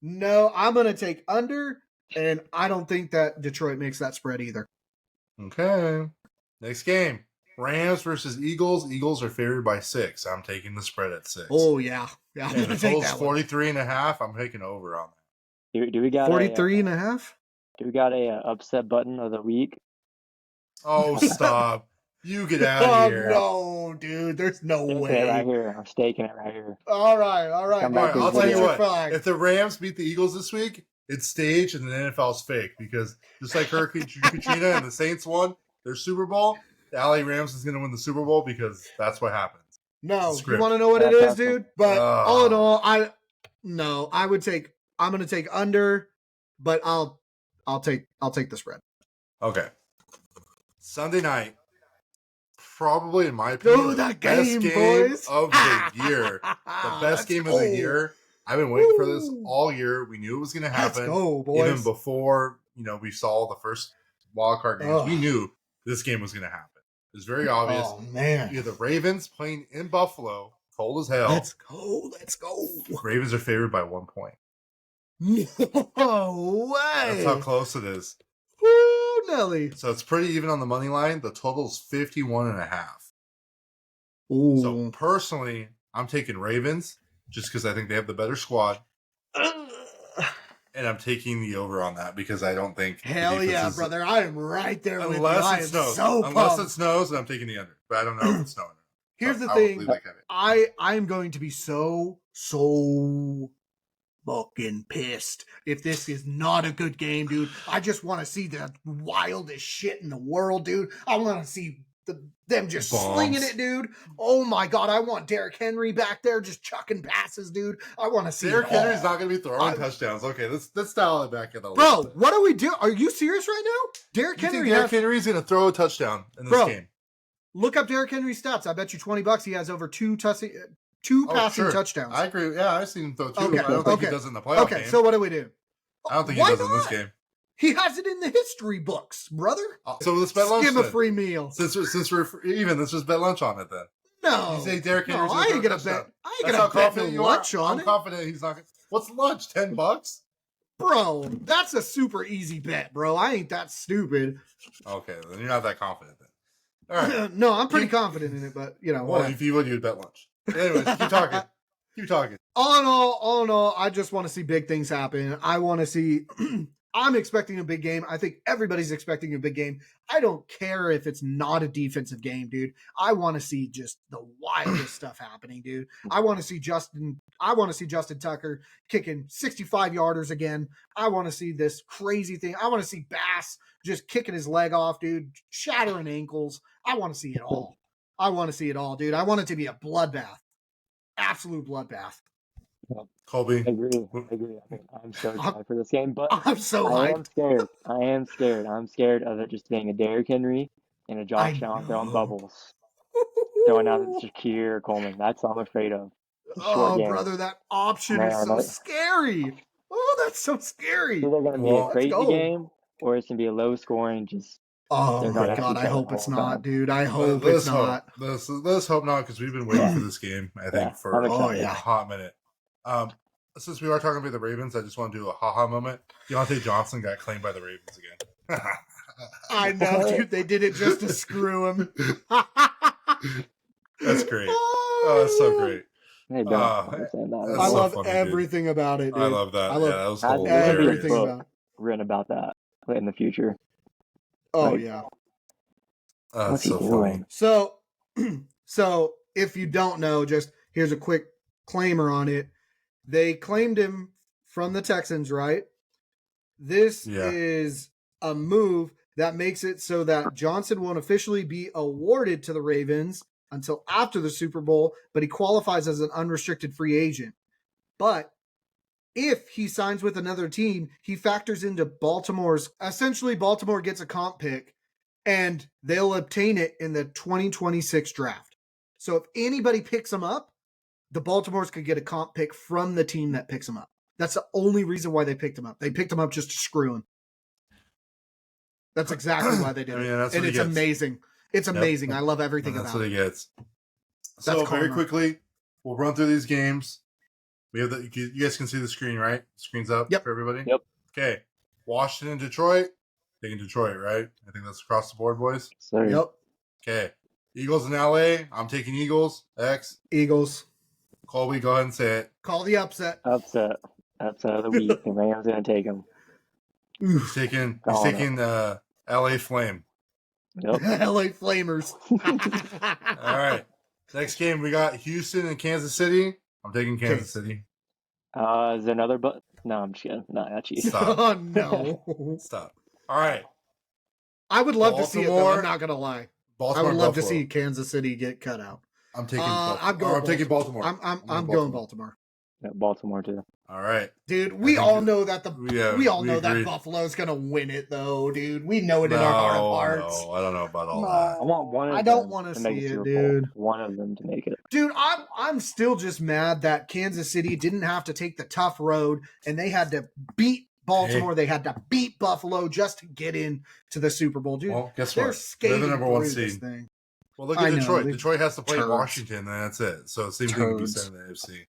No, I'm going to take under, and I don't think that Detroit makes that spread either. Okay. Next game. Rams versus Eagles. Eagles are favored by 6. I'm taking the spread at 6. Oh, yeah. Yeah, and the total's 43.5. I'm taking over on that. Do we got 43.5? Do we got a upset button of the week? Oh, stop. You get out of here. Oh, no, dude. There's no way. Right here. I'm staking it right here. All right. I'll tell you what. If the Rams beat the Eagles this week, it's staged and the NFL's fake because just like Hurricane Katrina and the Saints won their Super Bowl, the LA Rams is going to win the Super Bowl because that's what happens. No, you want to know what it is, dude? But all in all, I'm going to take under, but I'll take the spread. Okay. Sunday night, probably, in my opinion, that the best game, game boys. of the year. The best game of the year. I've been waiting for this all year. We knew it was going to happen. Let's go, boys. Even before, we saw the first wildcard games, we knew this game was going to happen. It was very obvious. Oh, man. You have the Ravens playing in Buffalo, cold as hell. Let's go. Ravens are favored by 1 point. No way. That's how close it is. Woo, Nelly. So it's pretty even on the money line. The total is 51.5. Ooh. So personally, I'm taking Ravens just because I think they have the better squad. And I'm taking the over on that because I don't think. Hell yeah, brother. I am right there with you. Unless it snows. Unless it snows, and I'm taking the under. But I don't know if it's snowing. Here's the thing. I am going to be so fucking pissed if this is not a good game, dude. I just want to see the wildest shit in the world, dude. I want to see them just slinging it, dude. Oh my God, I want Derrick Henry back there just chucking passes, dude. I want to see Derrick Henry's not going to be throwing touchdowns. Okay, let's dial it back in a little bit. Bro, what are we doing? Are you serious right now? Derrick Henry's going to throw a touchdown in this game. Look up Derrick Henry's stats. I bet you $20 he has over two passing touchdowns. I agree. Yeah, I've seen him throw two. Okay. I don't think he does it in the playoff game. So what do we do? I don't think he does it in this game. He has it in the history books, brother. So let's bet lunch. Give him a free meal. Since we're even, let's just bet lunch on it then. No, you say Derrick Henry's I ain't gonna bet. I ain't gonna bet no lunch on it. I'm confident he's not. What's lunch? $10, bro. That's a super easy bet, bro. I ain't that stupid. Okay, then you're not that confident then. All right. No, I'm pretty confident in it, but well, if you would, you'd bet lunch. Anyways, keep talking. Keep talking. All in all, I just want to see big things happen. I want to see. I'm expecting a big game. I think everybody's expecting a big game. I don't care if it's not a defensive game, dude. I want to see just the wildest stuff happening, dude. I want to see Justin Tucker kicking 65-yarders again. I want to see this crazy thing. I want to see Bass just kicking his leg off, dude, shattering ankles. I want to see it all. I want to see it all, dude. I want it to be a bloodbath. Absolute bloodbath. Colby. I agree. I'm so excited for this game, but I'm so hyped. I am scared. I'm scared of it just being a Derrick Henry and a Josh Allen throwing bubbles. Going out to Shakir or Coleman. That's what I'm afraid of. Brother, that option is so scary. Oh, that's so scary. Either going to be a crazy game or it's going to be a low scoring, just. Oh my God! I hope it's not, dude. I hope it's not. Let's hope not, because we've been waiting for this game. I think for a hot minute. Since we are talking about the Ravens, I just want to do a haha moment. Deontay Johnson got claimed by the Ravens again. I know, dude. They did it just to screw him. That's great. Oh, that's so great. I love everything about it, dude. I love that. That was everything about it. Written about that in the future. Oh, yeah. That's so funny. So if you don't know, just here's a quick claimer on it. They claimed him from the Texans, right? This is a move that makes it so that Johnson won't officially be awarded to the Ravens until after the Super Bowl, but he qualifies as an unrestricted free agent. But if he signs with another team, he factors into Baltimore's. Essentially, Baltimore gets a comp pick, and they'll obtain it in the 2026 draft. So if anybody picks him up, the Baltimores could get a comp pick from the team that picks him up. That's the only reason why they picked him up. They picked him up just to screw him. That's exactly why they did it. And it's amazing. It's amazing. I love everything about it. That's what he gets. So very quickly, we'll run through these games. We have you guys can see the screen, right? The screen's up for everybody? Yep. Okay. Washington, Detroit. Taking Detroit, right? I think that's across the board, boys. Sorry. Yep. Okay. Eagles in LA. I'm taking Eagles. X. Eagles. Colby, go ahead and say it. Call the upset. Upset of the week. The Rams going to take him. He's taking LA Flame. Yep. LA Flamers. All right. Next game, we got Houston and Kansas City. I'm taking Kansas City. Is there another but? No, I'm just kidding. No, not you. Stop. Oh, no. Stop. All right. I would love to see it, though. I'm not going to lie. Baltimore, I would love to see Kansas City get cut out. I'm taking Baltimore. I'm going Baltimore. Yeah, Baltimore too. All right, dude. We all know that that Buffalo's gonna win it, though, dude. We know it in our heart of hearts. No, I don't know about all that. I want one of them. I don't want to see it, dude. One of them to make it, dude. I'm still just mad that Kansas City didn't have to take the tough road and they had to beat Baltimore. They had to beat Buffalo just to get into the Super Bowl, dude. Well, guess what? They're the number one seed. Well, look at Detroit. Detroit has to play Washington, and that's it. So it seems like it could be sent in the AFC.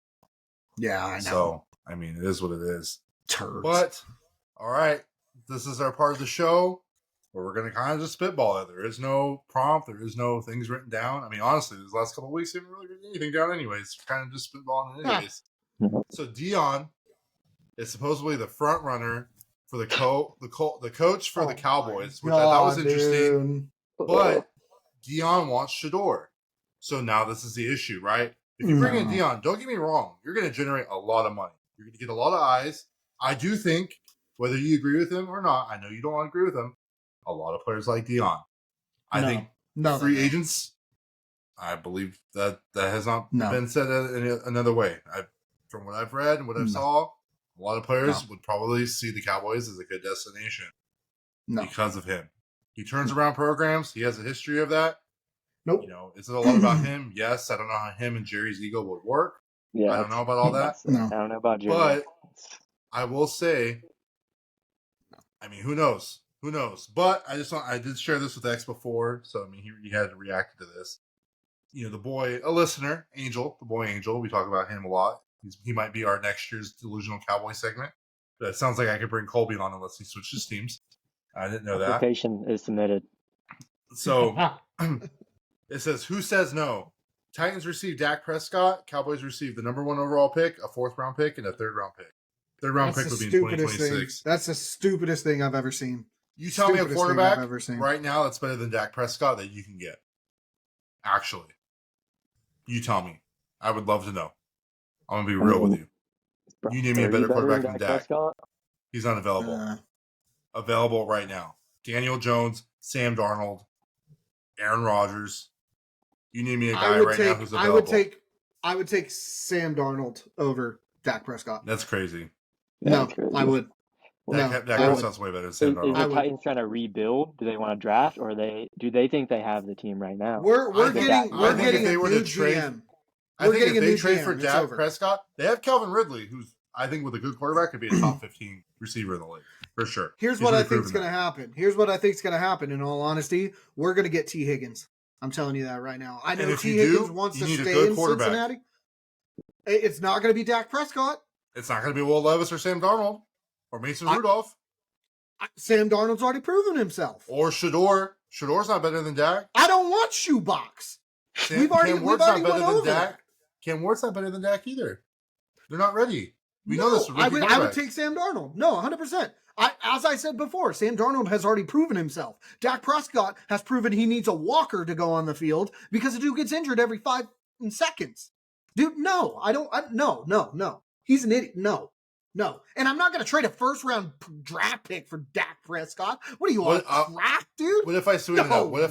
Yeah, I know. So, I mean, it is what it is. Turds. But, all right, this is our part of the show where we're going to kind of just spitball it. There is no prompt. There is no things written down. I mean, honestly, these last couple of weeks, we haven't really written anything down anyways. We're kind of just spitballing it anyways. So, Dion is supposedly the front runner for the coach for the Cowboys, which I thought was interesting. Dude. But Dion wants Shador. So now this is the issue, right? If you bring in Dion, don't get me wrong, you're going to generate a lot of money. You're going to get a lot of eyes. I do think, whether you agree with him or not, I know you don't agree with him, a lot of players like Dion. I think free agents, I believe that has not been said in another way. From what I've read and what I saw, a lot of players would probably see the Cowboys as a good destination because of him. He turns around programs. He has a history of that. Nope. You know, it's a lot about him. Yes, I don't know how him and Jerry's ego would work. Yeah, I don't know about all that. No. I don't know about Jerry. But I will say, I mean, who knows? Who knows? But I did share this with X before, so I mean, he had to react to this. You know, the boy, a listener, Angel, the boy Angel. We talk about him a lot. He might be our next year's Delusional Cowboy segment. But it sounds like I could bring Colby on unless he switches teams. I didn't know that. Application is submitted. So it says, who says no? Titans receive Dak Prescott. Cowboys receive the number 1 overall pick, a 4th round pick, and a 3rd round pick. 3rd round pick would be in 2026. That's the stupidest thing I've ever seen. You tell me a quarterback right now that's better than Dak Prescott that you can get. Actually. You tell me. I would love to know. I'm going to be real with you. You name me a better quarterback than Dak. Prescott? He's not available. Available right now. Daniel Jones, Sam Darnold, Aaron Rodgers. You name me a guy right now who's available. I would take Sam Darnold over Dak Prescott. That's crazy. No, I would. Dak Prescott's way better than Sam Darnold. Is the Titans trying to rebuild? Do they want to draft, or do they think they have the team right now? We're getting a new GM. I think if they trade for Dak Prescott, they have Calvin Ridley, who's I think with a good quarterback could be a top 15 receiver in the league for sure. Here's what I think is going to happen. In all honesty, we're going to get T. Higgins. I'm telling you that right now. I know T. Higgins wants to stay in Cincinnati. It's not going to be Dak Prescott. It's not going to be Will Levis or Sam Darnold or Mason Rudolph. Sam Darnold's already proven himself. Or Shador. Shador's not better than Dak. I don't want Shoebox. We've already went over Dak. Cam Ward's not better than Dak either. They're not ready. We know this. I would take Sam Darnold. No, 100%. As I said before, Sam Darnold has already proven himself. Dak Prescott has proven he needs a walker to go on the field because the dude gets injured every 5 seconds. Dude, no. No. He's an idiot. No. And I'm not going to trade a 1st-round draft pick for Dak Prescott. What do you want, crack, dude? What if I sweeten it up? What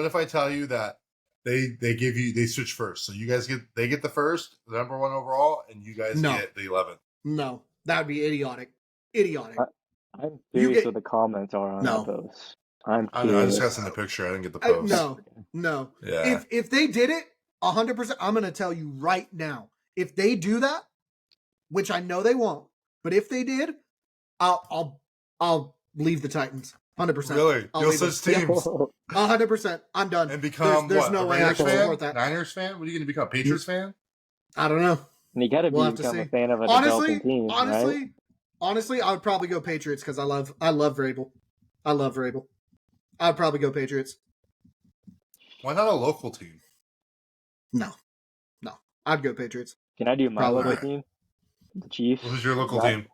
if I tell you that they switch first? So you guys get the 1st, the number 1 overall, and you guys get the 11th. No, that would be idiotic. I'm curious what the comments are on that post. I'm curious. I just got sent a picture. I didn't get the post. No. Yeah. If they did it 100%, I'm going to tell you right now. If they do that, which I know they won't, but if they did, I'll leave the Titans. 100%. Really? You'll switch teams? 100%. I'm done. And become there's no way I can support that. Niners fan? What are you going to become? Patriots fan? I don't know. And you got to become a fan of a developing team, right? Honestly, I would probably go Patriots because I love Vrabel. I'd probably go Patriots. Why not a local team? No. I'd go Patriots. Can I do my local team? The Chiefs. Who's your local team?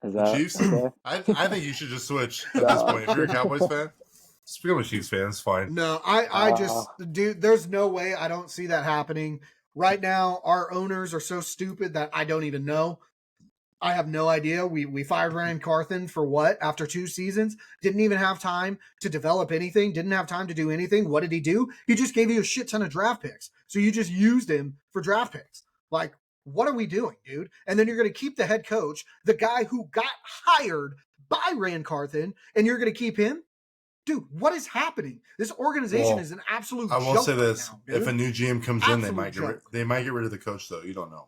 The Chiefs? Okay? I think you should just switch at this point. If you're a Cowboys fan, just become a Chiefs fan. It's fine. No, I just, dude, there's no way I don't see that happening. Right now, our owners are so stupid that I don't even know. I have no idea. We fired Ryan Carthen for what? After 2 seasons? Didn't even have time to develop anything. Didn't have time to do anything. What did he do? He just gave you a shit ton of draft picks. So you just used him for draft picks. Like, What are we doing, dude? And then you're going to keep the head coach, the guy who got hired by Rand Carthen, and you're going to keep him? Dude, what is happening? This organization is an absolute joke. I will say this. Now, if a new GM comes in, they might get rid of the coach, though. You don't know.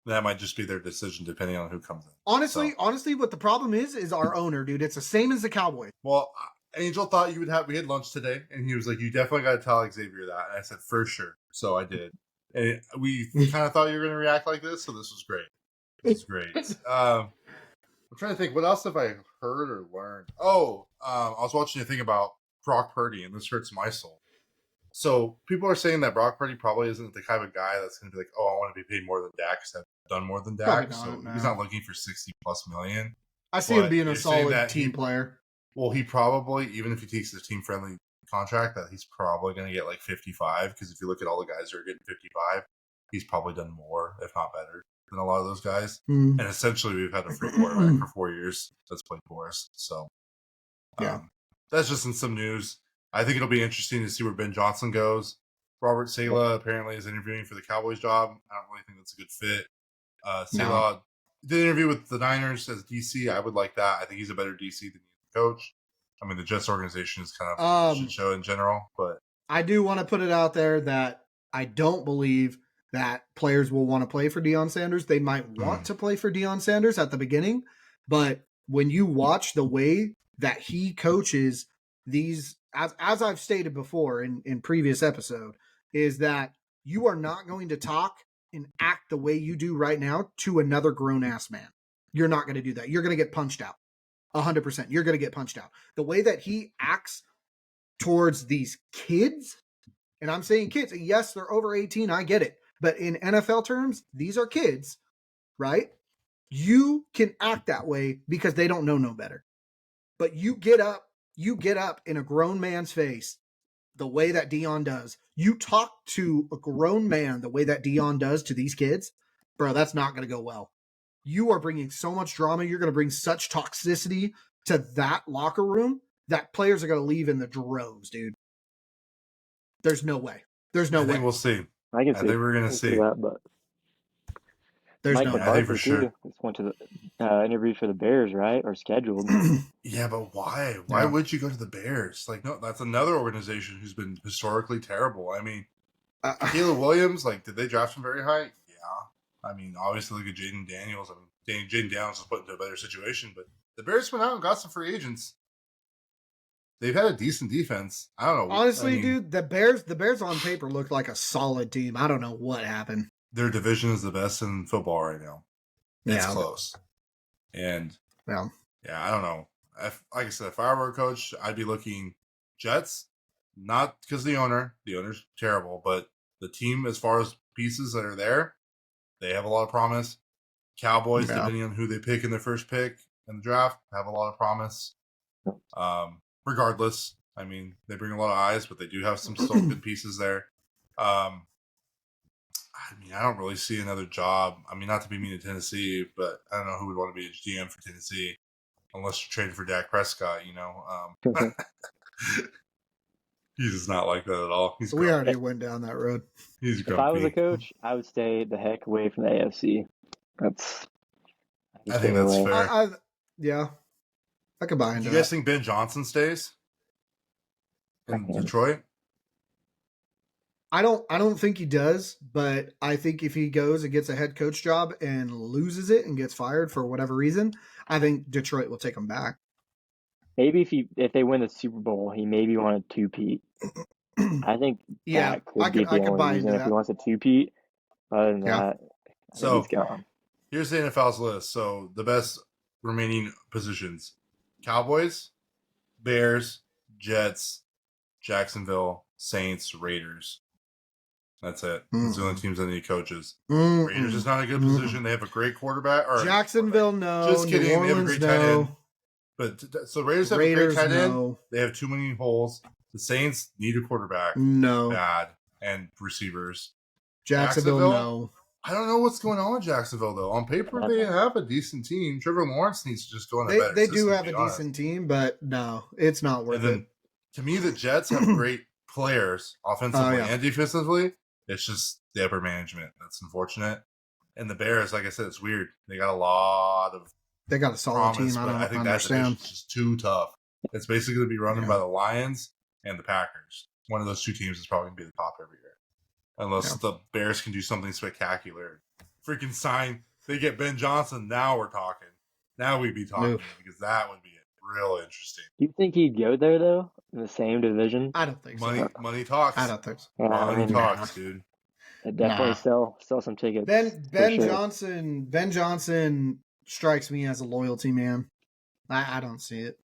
That might just be their decision, depending on who comes in. Honestly, what the problem is our owner, dude. It's the same as the Cowboys. Well, Angel thought we had lunch today, and he was like, you definitely got to tell Xavier that. And I said, for sure. So I did. And we kind of thought you were going to react like this, so this was great. This was great. I'm trying to think, what else have I heard or learned? I was watching a thing about Brock Purdy, and this hurts my soul. So people are saying that Brock Purdy probably isn't the kind of guy that's going to be like, I want to be paid more than Dak because I've done more than Dak. He's not looking for $60+ million. I see him being a solid team player. Well, he probably, even if he takes a team-friendly contract, that he's probably going to get like 55, because if you look at all the guys who are getting 55, he's probably done more, if not better, than a lot of those guys. And essentially, we've had a free quarterback for 4 years that's played for us. So, that's just in some news. I think it'll be interesting to see where Ben Johnson goes. Robert Saleh apparently is interviewing for the Cowboys job. I don't really think that's a good fit. Saleh did an interview with the Niners as DC. I would like that. I think he's a better DC than he's a coach. I mean, the Jets organization is kind of a shit show in general, but I do want to put it out there that I don't believe that players will want to play for Deion Sanders. They might want to play for Deion Sanders at the beginning, but when you watch the way that he coaches these, as I've stated before in previous episode, is that you are not going to talk and act the way you do right now to another grown-ass man. You're not going to do that. You're going to get punched out. 100%. You're going to get punched out. The way that he acts towards these kids, and I'm saying kids, yes, they're over 18, I get it. But in NFL terms, these are kids, right? You can act that way because they don't know no better. But you get up in a grown man's face the way that Deion does. You talk to a grown man the way that Deion does to these kids, bro, that's not going to go well. You are bringing so much drama. You're going to bring such toxicity to that locker room that players are going to leave in the droves, dude. There's no way. There's no way. I think we'll see. I think we're going to see that, but there's Mike no way. I think for sure. Just went to the interview for the Bears, right? Or scheduled. Yeah, but why? Why would you go to the Bears? Like, no, that's another organization who's been historically terrible. I mean, Caleb Williams, like, did they draft him very high? Yeah. I mean, obviously, look at Jaden Daniels. I mean, Jaden Daniels was put into a better situation, but the Bears went out and got some free agents. They've had a decent defense. I don't know. Honestly, dude, the Bears on paper looked like a solid team. I don't know what happened. Their division is the best in football right now. It's close. And, I don't know. Like I said, if I were a coach, I'd be looking Jets, not because the owner's terrible, but the team, as far as pieces that are there, they have a lot of promise. Cowboys, depending on who they pick in their first pick in the draft, have a lot of promise. Regardless, I mean, they bring a lot of eyes, but they do have some still good pieces there. I mean, I don't really see another job. I mean, not to be mean to Tennessee, but I don't know who would want to be a GM for Tennessee unless you're trading for Dak Prescott, you know. He does not like that at all. We already went down that road. He's grumpy. If I was a coach, I would stay the heck away from the AFC. I think that's fair. I could buy into that. Do you guys think Ben Johnson stays in Detroit? I don't think he does, but I think if he goes and gets a head coach job and loses it and gets fired for whatever reason, I think Detroit will take him back. Maybe if they win the Super Bowl, he maybe want a two-peat. I think that could be the only reason if he wants a two-peat. Other than that, so he's gone. Here's the NFL's list. So the best remaining positions: Cowboys, Bears, Jets, Jacksonville, Saints, Raiders. That's it. Those are the only teams that need coaches. Raiders is not a good position. They have a great quarterback. Jacksonville, no. Just kidding. New Orleans, they have a great tight end. But so Raiders have a great tight end. No. They have too many holes. The Saints need a quarterback. No. Bad. And receivers. Jacksonville, no. I don't know what's going on with Jacksonville, though. On paper, they have a decent team. Trevor Lawrence needs to just go in a better system. They do have a decent team, but no, it's not worth it. To me, the Jets have great players, offensively and defensively. It's just the upper management. That's unfortunate. And the Bears, like I said, it's weird. They got a lot of They got a solid promise, team. but I think that division's just too tough. It's basically going to be running by the Lions and the Packers. One of those two teams is probably going to be the top every year. Unless the Bears can do something spectacular. Freaking sign. They get Ben Johnson. Now we're talking. Now we'd be talking because that would be real interesting. Do you think he'd go there, though? In the same division? I don't think so. Money talks. I don't think so. Yeah, money talks, dude. It'd definitely sell some tickets. Ben Johnson strikes me as a loyalty man. I don't see it.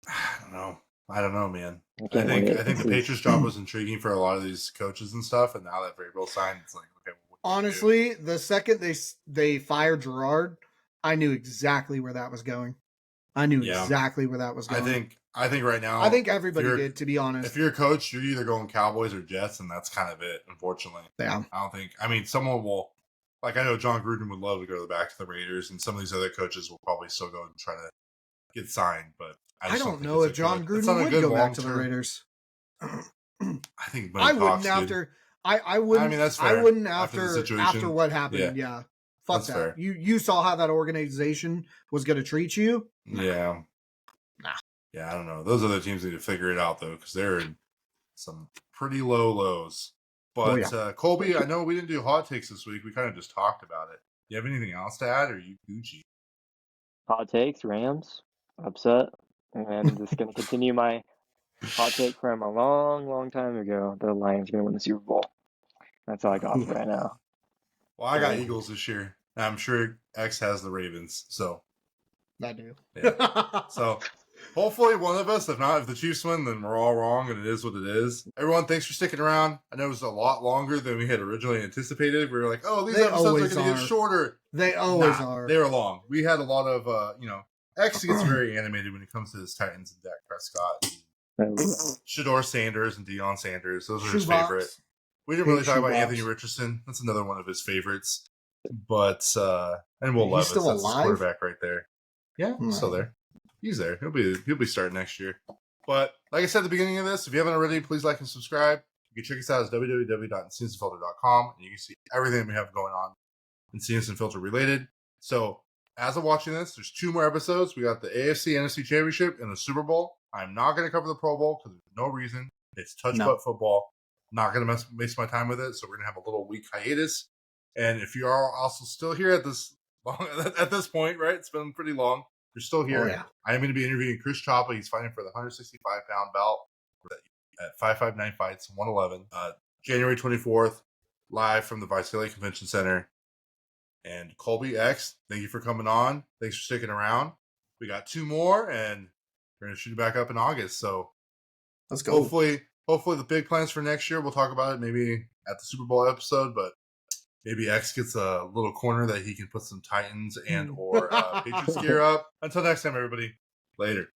I don't know, man. I think the Patriots job was intriguing for a lot of these coaches and stuff, and now that Vrabel signed, it's like, okay. Honestly, the second they fired Gerard, I knew exactly where that was going. I knew exactly where that was going. I think right now, I think everybody did, to be honest. If you're a coach, you're either going Cowboys or Jets, and that's kind of it, unfortunately. Yeah. I mean, someone will, like, I know John Gruden would love to go back to the Raiders, and some of these other coaches will probably still go and try to get signed, but I don't know if John Gruden would go back to the Raiders. I think I wouldn't after. I wouldn't. I mean, that's fair. I wouldn't after what happened. Yeah. Fuck that's that. Fair. You saw how that organization was going to treat you. Yeah. Nah. Yeah, I don't know. Those other teams need to figure it out though, because they're in some pretty low lows. But Colby, I know we didn't do hot takes this week. We kind of just talked about it. Do you have anything else to add, or are you Gucci? Hot takes, Rams, upset. And I'm just going to continue my hot take from a long, long time ago. The Lions are going to win the Super Bowl. That's all I got for right now. Well, I got Eagles this year. I'm sure X has the Ravens, so. I do. Yeah. So, hopefully one of us, if the Chiefs win, then we're all wrong, and it is what it is. Everyone, thanks for sticking around. I know it was a lot longer than we had originally anticipated. We were like, oh, these episodes are going to get shorter. They always are. They were long. We had a lot of, X gets very animated when it comes to his Titans and Dak Prescott. Shador Sanders and Deion Sanders. Those are his favorite. We didn't really talk about Anthony Richardson. That's another one of his favorites. But, and Will Levis. That's his quarterback right there. Yeah, he's still there. He's there. He'll be starting next year. But, like I said at the beginning of this, if you haven't already, please like and subscribe. You can check us out at www.EncinasUnfiltered.com, and you can see everything we have going on Encinas Unfiltered related. So, as of watching this, there's 2 more episodes. We got the AFC NFC Championship and the Super Bowl. I'm not going to cover the Pro Bowl because there's no reason. It's touch-butt football. Not going to waste my time with it, so we're going to have a little week hiatus. And if you are also still here at this point, right? It's been pretty long. You're still here. Oh, yeah. I am going to be interviewing Chris Chapa. He's fighting for the 165-pound belt at 559 Fights, 111. January 24th, live from the Visalia Convention Center. And Colby X, thank you for coming on. Thanks for sticking around. We got 2 more, and we're going to shoot it back up in August. So let's go. Hopefully the big plans for next year, we'll talk about it maybe at the Super Bowl episode, but maybe X gets a little corner that he can put some Titans and or Patriots gear up. Until next time, everybody. Later.